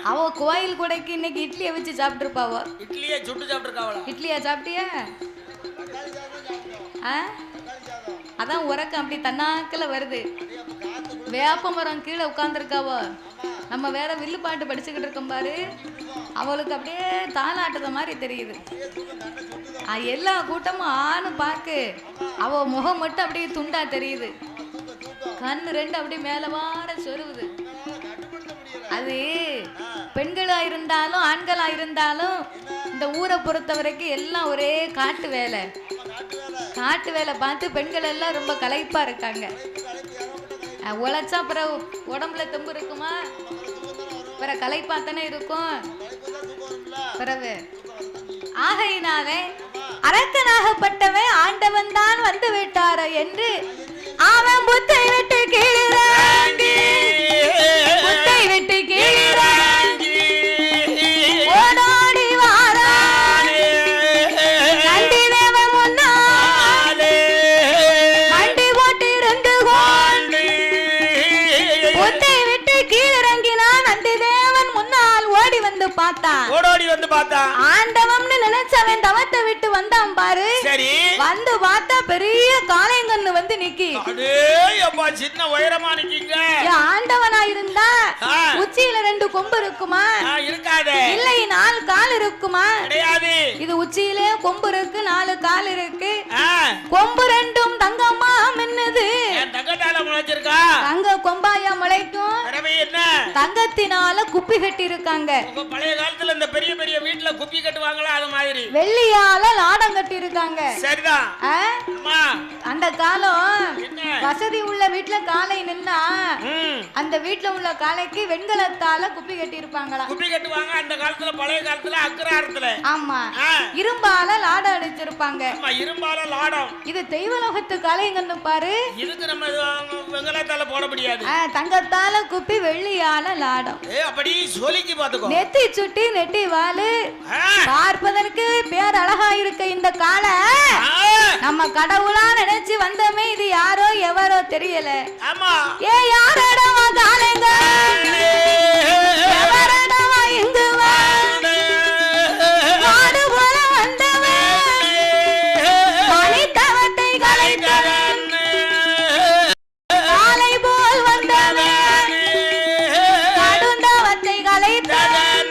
அவ கோயில் கூடைக்கு இன்னைக்கு இட்லியை வச்சு சாப்பிட்டு இருப்பாவோ. இட்லியே சுட்டு சாப்பிட்டுருக்காவளா? இட்லியா சாப்பிட்டியா? அதான் உறக்கம் அப்படி தன்னாக்கல வருது. வேப்ப மரம் கீழே உட்கார்ந்துருக்காவோ. நம்ம வேற வில்லு பாட்டு படிச்சுக்கிட்டு இருக்கோம் பாரு, அவளுக்கு அப்படியே தாளாட்டுற மாதிரி தெரியுது. எல்லா கூட்டமும் ஆணு பாக்கு, அவ முகம் மட்டும் அப்படியே துண்டா தெரியுது. கண்ணு 2 அப்படியே மேல வார சொருவுது. அது பெண்களா இருந்தாலும் ஆண்களா இருந்தாலும் இந்த ஊரை பொறுத்த வரைக்கும் எல்லாம் ஒரே காட்டு வேலை பார்த்து பெண்கள் எல்லாம் ரொம்ப களைப்பா இருக்காங்க. உழைச்சா பிறகு உடம்புல தெம்பு இருக்குமா? பிற களைப்பா தானே இருக்கும் பிறகு. ஆகையினாலே அரக்கனாகப்பட்டவன் ஆண்டவன் தான் வந்து விட்டார என்று அவன் புத்தை விட்டு கீழிறங்கி ஓடோடி வாரான் நந்தி தேவன் முன்னாலே மண்டி போட்டு இருந்து புத்தை விட்டு கீழிறங்கினான். நந்தி தேவன் முன்னால் ஓடி வந்து பார்த்தான். ஆண்டவம்னு நினைச்சவன் தவத்தை விட்டு வந்தான் பாரு. சரி, வந்து பார்த்தா பெரிய காளைங்கன்னு வந்து நிக்கி. சின்ன உயரமா நிக்கீங்க. ஆண்டவனா இருந்தா உச்சியில 2 கொம்பு இருக்குமா? இருக்காது. இல்லை 4 கால் இருக்குமா? கிடையாது. இது உச்சியிலே கொம்பு இருக்கு, 4 கால் இருக்கு. கொம்பு 2ம் தங்கமா மின்னுது. தங்கத்தால முளைச்சிருக்கா? தங்க கொம்பாயா முளைக்கும்? என்ன தங்கத்தினால குப்பி கட்டி இருக்காங்க. பழைய காலத்துல இந்த பெரிய பெரிய வீட்டுல குப்பி கட்டுவாங்களா அது மாதிரி வெள்ளியால லாடம் கட்டி இருக்காங்க. சரிதான். அந்த காலம் வசதி உள்ள வீட்டுல காளை நின்னா அந்த வீட்டுல உள்ள காளைக்கு வெண்கலத்தால குப்பி கட்டி இருப்பாங்களா? குப்பி கட்டுவாங்க அந்த காலத்துல, பழைய காலத்துல அக்கராரத்துல. ஆமா, இரும்பால லாடம் அடிச்சிருப்பாங்க. இரும்பால லாடம். இது தெய்வலோகத்து காளைங்கன்னு பாரு. இதுக்கு நம்ம வெண்கலத்தால போட முடியாது. தங்கத்தால குப்பி, வெள்ளியால லாடம். அப்படி சொல்லிக்கு பாத்துக்கோ. நெத்தி சுட்டி நெட்டி வாலு பார்ப்பதற்கு பேர் அழகா இருக்க இந்த காளை நம்ம கடவுளா நினைச்சு வந்தமே. இது யாரோ எவரோ தெரியல. ஆமா, ஏ யாரடவா காளைங்க, எவரடவா இங்கு வாடு போல வந்தவன் மணித்தவத்தை கலைத்தவன் காளை போல் வந்தவன் கடுந்தவத்தை கலைத்தவன்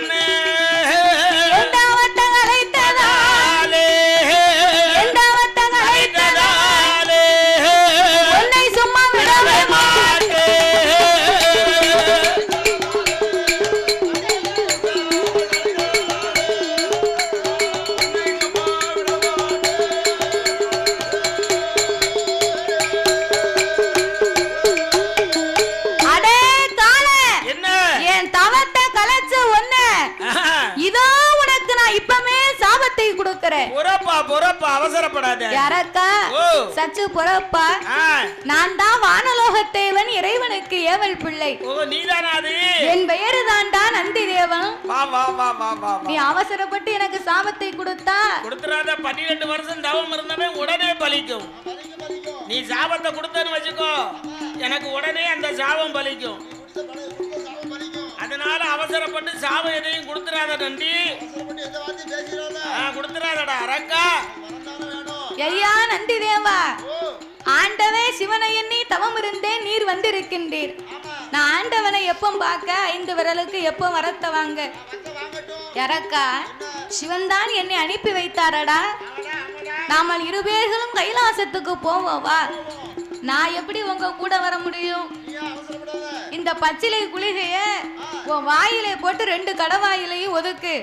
சச்சு பொறப்பா. நான் தான் வானலோகத்தேவன், இறைவனுக்கு ஏவல் பிள்ளை. என் பெயரு தான்டா நந்தி தேவன். நீ அவசரப்பட்டு எனக்கு சாபத்தை கொடுத்தா 12 வருஷம் தவம் இருந்தவன் உடனே பலிக்கும். நீ சாபத்தை கொடுத்தன்னு வச்சுக்கோ, எனக்கு உடனே அந்த சாபம் பலிக்கும். அதனால அவசரப்பட்டு சாபம் எதையும் கொடுத்துறாத நந்தி. கொடுத்துறாதடா அரக்கா. ஐயா நந்தி தேவா, ஆண்டவே சிவனை எண்ணி தவம் இருந்தேன், நீர் வந்திருக்கின்றீர். நான் ஆண்டவனை எப்ப பார்க்க 5 விரலுக்கு எப்ப வரத்த வாங்க. அரக்கா, சிவன் தான் என்னை அனுப்பி வைத்தாரடா. நாம 2 பேர்களும் கைலாசத்துக்கு போவோவா? நான் எப்படி உங்க கூட வர முடியும்? இந்த பச்சிலை குளிகைய உன் வாயிலை போட்டு 2 கடவாயிலையும் ஒதுக்கு.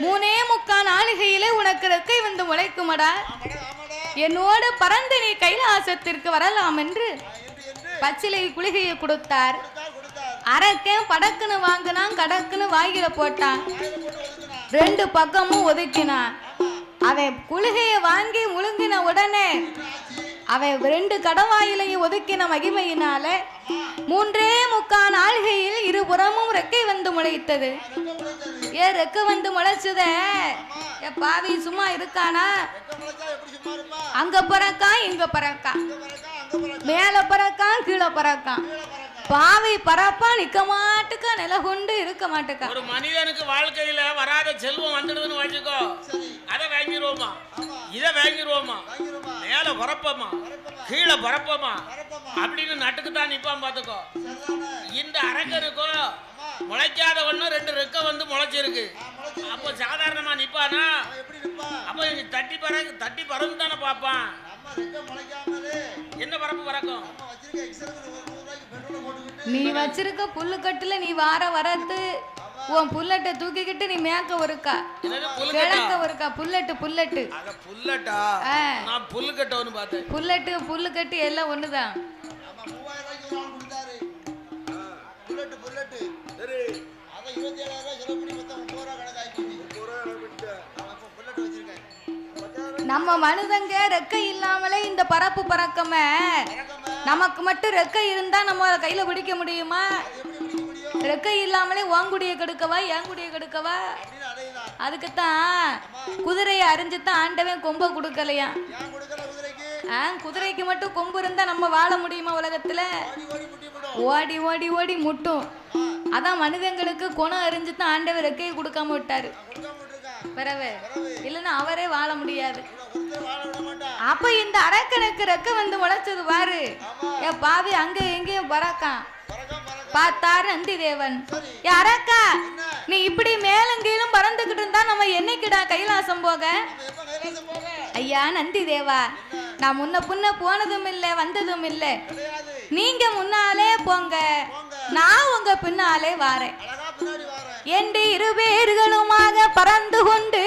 3.25 நாளிகையிலே உனக்கு ரெக்கை வந்து முளைக்குமடா. என்னோடு பறந்து நீ கைலாசத்திற்கு வரலாம் என்று பச்சிலை குளிகையை கொடுத்தார். அரக்கன் படக்குன்னு வாங்கினான், கடக்குன்னு வாயில போட்டான். 2 பக்கமும் ஒதுக்கினான். அவன் குளிகையை வாங்கி முழுங்கின உடனே அவன் 2 கடவாயிலையும் ஒதுக்கின மகிமையினால 3.25 நாளிகையில் 2 புறமும் ரெக்கை வந்து முளைத்தது. ரெக்கை வந்து முளைச்சத பாவி சும்மா இருக்கானா? அங்க பறக்கான், இங்க பறக்கான், மேல பறக்கான், கீழே பறக்கான். பாவி பரப்பா நிக்க மாட்டுக்கா, நில கொண்டு இருக்க மாட்டுக்கா. ஒரு மனிதனுக்கு வாழ்க்கையில வராத செல்வம் வந்துடுதுன்னு வச்சுக்கோ, அதை வாங்கிடுவோமா, இதை வாங்கிடுவோமா, மேல பரப்பமா கீழே பரப்பமா அப்படின்னு நட்டுக்குதான் நிப்பான் பாத்துக்கோ. இந்த அரக்கனுக்கோ முளைக்காத ஒண்ணு 2 ரெக்க வந்து முளைச்சிருக்கு. அப்போ சாதாரணமா நிப்பானா? அப்ப தட்டி பறந்து தானே பாப்பான். என்ன பரப்பு பறக்கும்? நீ வச்சிருக்க புல்லு கட்டுல நீ வார வரத்து உன் புல்லட்டை தூக்கிக்கிட்டு நீ மேக்க ஒருக்கா என்னது கிழக்க ஒருக்கா புல்லட்டு அத புல்லட்டா நான் புல்லு கட்டவனு பார்த்தேன். புல்லு கட்டு எல்லாம் ஒண்ணுதான். ஆமா 3000 ரூபாய்க்கு ஒரு ஆள் கொடுத்தாரு. புல்லட் சரி அத 27000 ரூபாய் செலவு பண்ணி மொத்தம் 30 ரூபாய் கணக்காயிடுச்சு. 30 ரூபாய் கணக்கிட்டு நான் இப்ப புல்லட் வச்சிருக்கேன். நம்ம மனுதங்க ரெக்கை இல்லாமலே இந்த பறப்பு பறக்கமே நமக்கு மட்டும் ரெக்கை இருந்தா நம்ம கையில பிடிக்க முடியுமா? ரெக்கை இல்லாமலே வாங்குடிய கெடுக்கவா ஏங்குடிய கெடுக்கவா? அதுக்குத்தான் குதிரையை அறிஞ்சுதான் ஆண்டவன் கொம்ப கொடுக்கலையா? குதிரைக்கு மட்டும் கொம்பு இருந்தா நம்ம வாழ முடியுமா உலகத்துல? ஓடி ஓடி ஓடி முட்டும். அதான் மனிதங்களுக்கு குணம் அறிஞ்சுதான் ஆண்டவர் ரெக்கையை கொடுக்காம விட்டாரு. பிறவே இல்லைன்னா அவரே வாழ முடியாது. அப்ப இந்த அரக்கனுக்கு ரெக்க வந்து முளைச்சது பாரு. என் பாவி அங்க எங்கேயும் பறக்கான். பார்த்தாரு நந்தி தேவன். அரக்கா நீ இப்படி மேலும் கீழும் பறந்துகிட்டு இருந்தா நம்ம என்னைக்குடா கைலாசம் போக? ஐயா நந்தி தேவா, நான் முன்ன புன்ன போனதும் இல்லை வந்ததும் இல்லை. நீங்க முன்னாலே போங்க, நான் உங்க பின்னாலே வாரேன். என்று 2 பேர்களுமாக பறந்து கொண்டு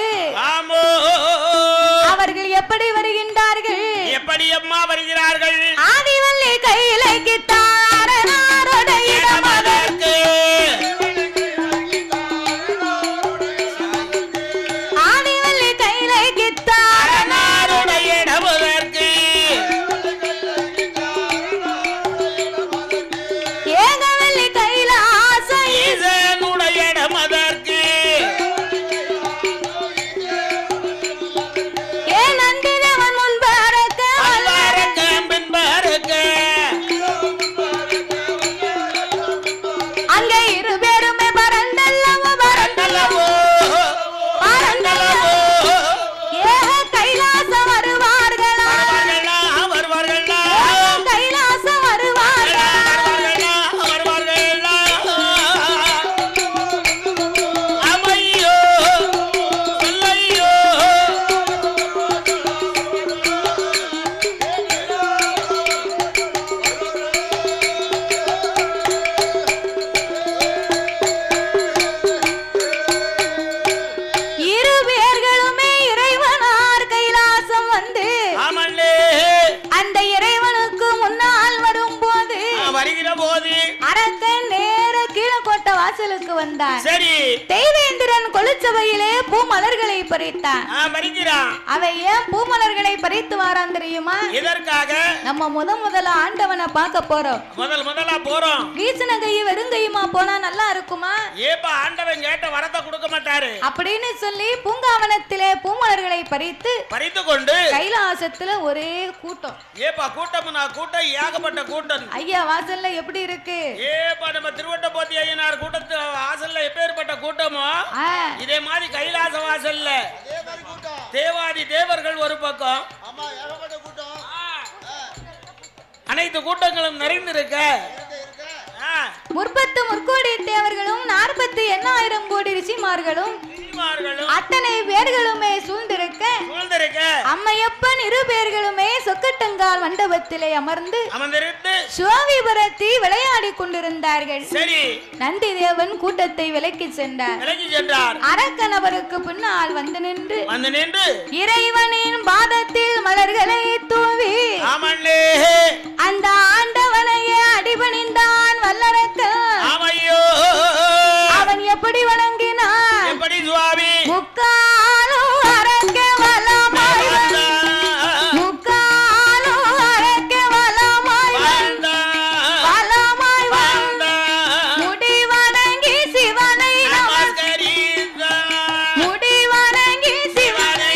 அவர்கள் எப்படி வருகின்றார்கள்? எப்படி அம்மா வருகிறார்கள்? ஆதிவள்ளி கையிலைக்கு தாரனாருடைய இடமதற்கு ஆதிவள்ளி கையிலைக்கு தாரனாருடைய இடமதற்கு ஏகவள்ளி கைலாச ஈசனுடைய இடமதற்கு ஏ நந்தி தேவன் முன்பறக்க பின்பறக்க அங்கே 2 பேருமே பறந்தல்லவோ பறந்தல்லவோ ஏக கைலாசம் வருவார்களா கைலாசம் வருவார்களா அம்மையோ சொல்லையோ இரு பேர்களுமே இறைவனார் கைலாசம் வந்து ஆமல்லே அந்த இறைவனுக்கு முன்னால் வரும்போது வருகிற போது அரக்கன் நேர கீழக்கோட்டை வாசலுக்கு வந்தான். சரி தெய்வேந்திரன் கொலுச்சபையிலே பூமலர்களை பறித்தான். வருகிறான். அவன் ஏன் பூமலர்களை பறித்து வாரான் தெரியுமா? இதற்காக நம்ம முதல்ல ஆண்டவனை பார்க்க போறோம். முதலா போறோம். வீசின கையை வெறுங்கையுமா போனா நல்லா இருக்குமா? ஏப்பா ஆண்டவன் கேட்ட வரத்தை கொடுக்க மாட்டாரு அப்படின்னு சொல்லி பூங்காவனத்திலே பூமலர்களை பறித்து கொண்டு கைலாசத்துல ஒரே கூட்டம். ஏப்பா கூட்டம் ஏகப்பட்ட கூட்டம். ஐயா வாசல்ல எப்படி இருக்கு? ஏப்பா நம்ம திருவட்ட போத்தி ஐயனார் கூட்டத்து வாசல்ல எப்பேற்பட்ட கூட்டமோ இதே மாதிரி கைலாச வாசல்ல தேவாதி தேவர்கள் ஒரு பக்கம், அனைத்து கூட்டங்களும் நிறைந்திருக்க முற்கோடி தேவர்களும் 48,000 கோடி ரிஷிமார்களும் அத்தனை பேர்களுமே சூழ்ந்திருக்க அம்மையப்பன் 2 பேர்களுமே சொக்கட்டங்கால் மண்டபத்திலே அமர்ந்து சோவிபுரத்தி விளையாடி கொண்டிருந்தார்கள். நந்தி தேவன் கூட்டத்தை விலக்கி சென்றார். அரக்கனவருக்கு பின்னால் வந்து நின்று இறைவனின் பாதத்தில் மலர்களை தூவி அந்த ஆண்டவனையே அடிபணிந்தான் வல்லரக்க. அவன் எப்படி வணங்கினான்? முக்காலும் அரக்க வலமாய் முக்காலும் அரக்க வலமாய் முடி வணங்கி சிவனை முடிவணங்கி சிவனை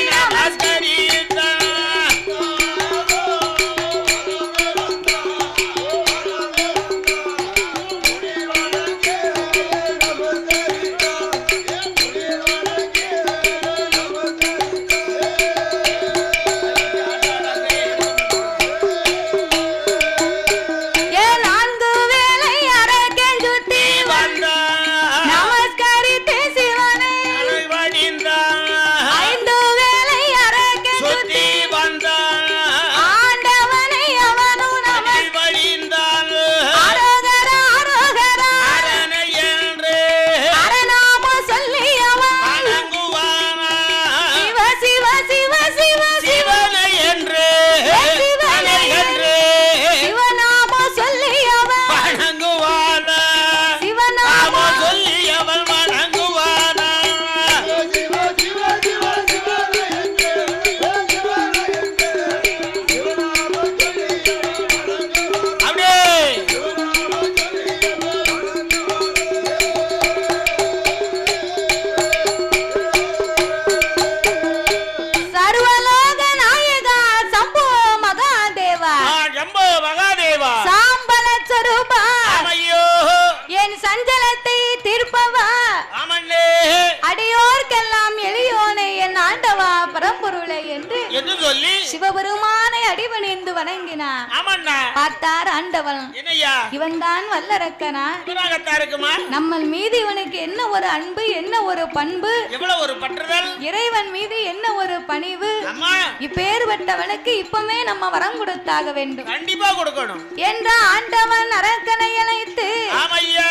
சொல்லி சிவபெருமானை அடிபணிந்து வணங்கினார். ஆமாண்ணா. பார்த்தார் ஆண்டவன், என்னய்யா இவன் தான் வல்லரக்கனா, இவனாகத்தான் இருக்குமா? நம்ம மீது இவனுக்கு என்ன ஒரு அன்பு, என்ன ஒரு பண்பு, எவ்வளவு ஒரு பற்றுதல், இறைவன் மீது என்ன ஒரு பணிவு. அம்மா இப்பேற்பட்டவனுக்கு இப்பவே நம்ம வரம் கொடுத்தாக வேண்டும். கண்டிப்பா கொடுக்கணும் என்ற ஆண்டவன் அரக்கனை அழைத்து, ஆமையா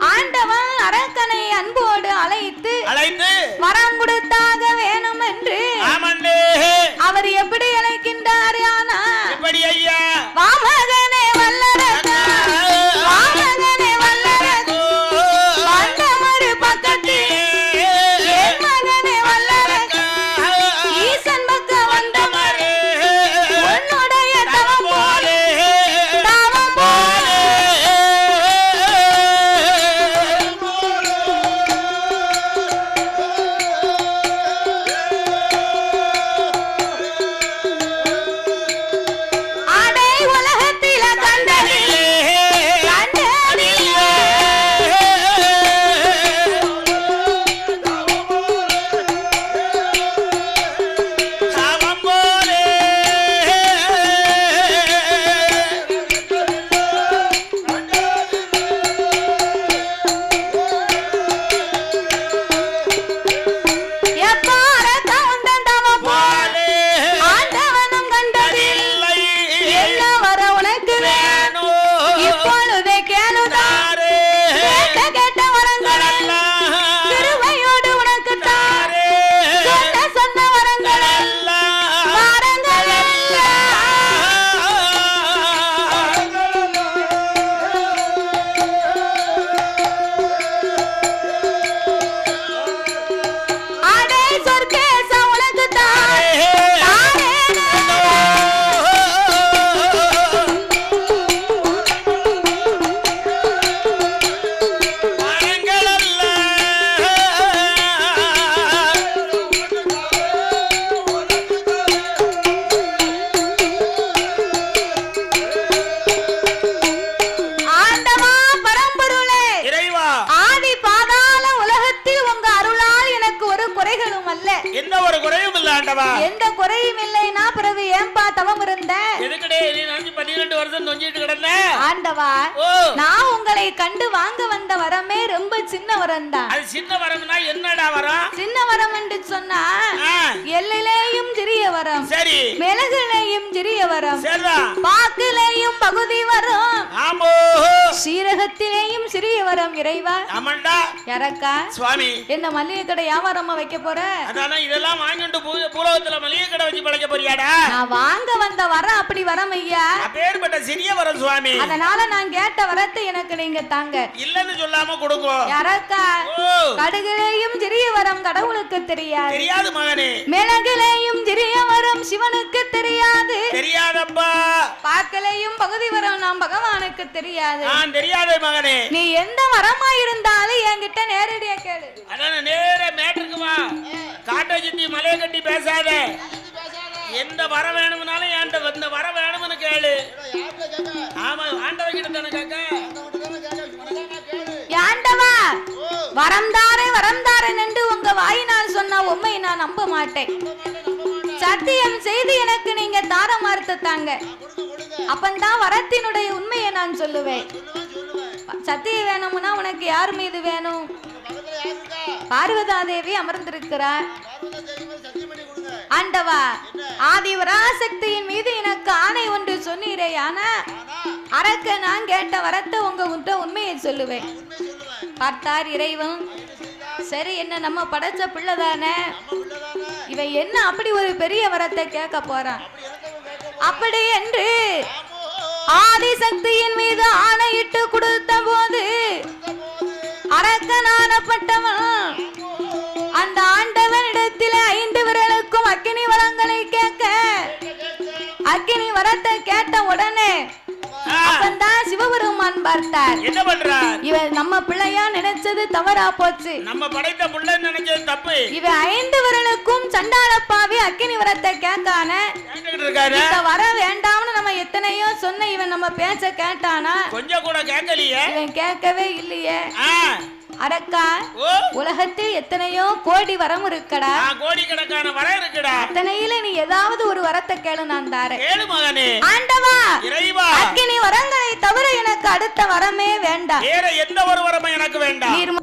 ஆண்டவன் அரக்கனை அன்போடு அழைத்து வரம் கொடுத்தாக வேணும் என்று அவர் எப்படி அழைக்கின்றார்? ஆனா எப்படி ஐயா? வாமகனே வல்லரக்கா, வாமகனே வல்லரக்கா, வந்தமரு பக்கத்தில் என் மகனே வல்லரக்கா, ஈசன் பக்கம் வந்தமரு உன்னுடைய தவம் போலே, தவம் போலே. ஆடை உலகத்தில கண்டதில்லை, கண்டதில்லை. சாவம் போலே எப்போ அரக்கன் உந்தன் தவம் போலே, ஆண்டவனும் கண்டதில்லை. என்ன வர உனக்கு வேணும்? இப்பொழுதே கேளுதான். கேட்ட கேட்ட வரங்கள் திருவையோடு உனக்கு தான். சொன்ன சொன்ன வரங்கள் வரங்கள் ஆடை சொற்கேச உனக்கு தான். ஆண்டவா பரம்பொருளே, இறைவா, ஆதி பாதாள உலகத்தில் உங்க அருளால் எனக்கு ஒரு குறைகளும் அல்ல. எந்த ஒரு குறையும் இல்ல ஆண்டவா. எந்த குறையும் இல்லைன்னா பிறகு ஏன்பா தவம் இருந்த? எதுக்கடே நீ நினைச்சு 12 வருஷம் தொங்கிட்டு கிடந்த? ஆண்டவா, ஓ, நான் உங்களை கண்டு வாங்க வந்த வரமே ரொம்ப சின்ன வரம் தான். அது சின்ன வரம்னா என்னடா வரம்? சின்ன வரம் என்று சொன்னா ஆ, எல்லிலேயும் சிறிய வரம், சரி மிளகுலேயும் சிறிய வரம், சரிதான். பாக்கிலேயும் பகுதி வரும், ஆமோ சீரகத்திலேயும் சிறிய வரம். இறைவா, ஆமாண்டா யாரக்கா சுவாமி. என்ன மல்லிகை கடை வியாபாரமா வைக்க போற? அதானா இதெல்லாம் வாங்கிட்டு பூலோகத்துல மளிகை கடை வச்சு பழைக்க போறியாடா? நான் வாங்க வந்த வரம் அப்படி வரம் ஐயா. அப்பேற்பட்ட சிறிய வரம் சுவாமி. அதனால நான் கேட்ட வரத்தை எனக்கு நீங்க தாங்க. இல்லன்னு சொல்லாம கொடுங்க. யாரக்கா ஓ, கடுகிலேயும் சிறிய வரம் கடவுளுக்கு தெரியாது, தெரியாது மகனே. மிளகிலேயும் சிறிய வரம் சிவனுக்கு தெரியாது, தெரியாதப்பா. பாக்கலையும் பகுதி வரம் நாம் பகவானுக்கு தெரியாது. நான் தெரியாதே மகனே. நீ எந்த வரமா இருந்தாலும் என்கிட்ட நேரடியா கேளு. அதான நேர மேட்டுக்கு வா. காட்டை சுத்தி மலையை கட்டி பேசாத. எந்த வர வேணும்னாலும் என்கிட்ட வந்த வர வேணும்னு கேளு. ஆமா, ஆண்டவன் கிட்ட தானே கேட்க. ஆண்டவா, வரம் தாரேன் என்று உங்க வாயினால் சொன்ன உண்மை நான் நம்ப மாட்டேன். சத்தியம் செய்து எனக்கு நீங்க தார மறுத்து தாங்க. அப்பந்தான் வரத்தினுடைய உண்மையை நான் சொல்லுவேன். சத்தியம் வேணும்னா உனக்கு யார் மீது வேணும்? பார்வதா தேவி அமர்ந்திருக்கிறார். ஆண்டவா, ஆதி பராசக்தியின் மீது எனக்கு ஆணை ஒன்று சொன்னீரே. ஆனா அரக்க நான் கேட்ட வரத்தை உங்க உண்மையை சொல்லுவேன். பார்த்தார் இறைவன். சரி, என்ன நம்ம படைச்ச பிள்ளைதானே, இவன் என்ன அப்படி ஒரு பெரிய வரத்தை கேட்க போறான்? அப்படி என்று ஆதிசக்தியின் மீது ஆணையிட்டு கொடுத்த போது அரக்கனானப்பட்டவன் அந்த ஆண்டவனிடத்தில் 5 விரலுக்கும் அக்கினி வரங்களை கேட்க, அக்கினி வரத்தை கேட்ட உடனே அப்பந்தான் சிவபெருமான் பார்த்தார். என்ன பண்றார்? இவன் நம்ம பிள்ளையா நினைச்சது தவறா போச்சு. நம்ம படைத்த புள்ள நினைச்சது தப்பு. இவன் 5 விரலுக்கும் சண்டாளப்பாவி அக்கினி வரத்தை கேட்கான. கேட்டுக்கிட்டு இருக்காரு. இந்த வர வேண்டாம்னு நம்ம எத்தனையோ சொன்ன இவன் நம்ம பேச்ச கேட்டானா? கொஞ்சம் கூட கேட்கலையே. இவன் கேட்கவே இல்லையே. அடக்கா, உலகத்தில் எத்தனையோ கோடி வரம் இருக்கடா. கோடிக்கணக்கான வரம் இருக்குடா. அத்தனையில நீ ஏதாவது ஒரு வரத்தை கேளு, நான் தாரேன். கேளு மகனே. ஆண்டவா, இறைவா, அக்கினி வரங்களை தவிர எனக்கு அடுத்த வரமே வேண்டாம். வேற எந்த ஒரு வரமும் எனக்கு வேண்டாம். நீர்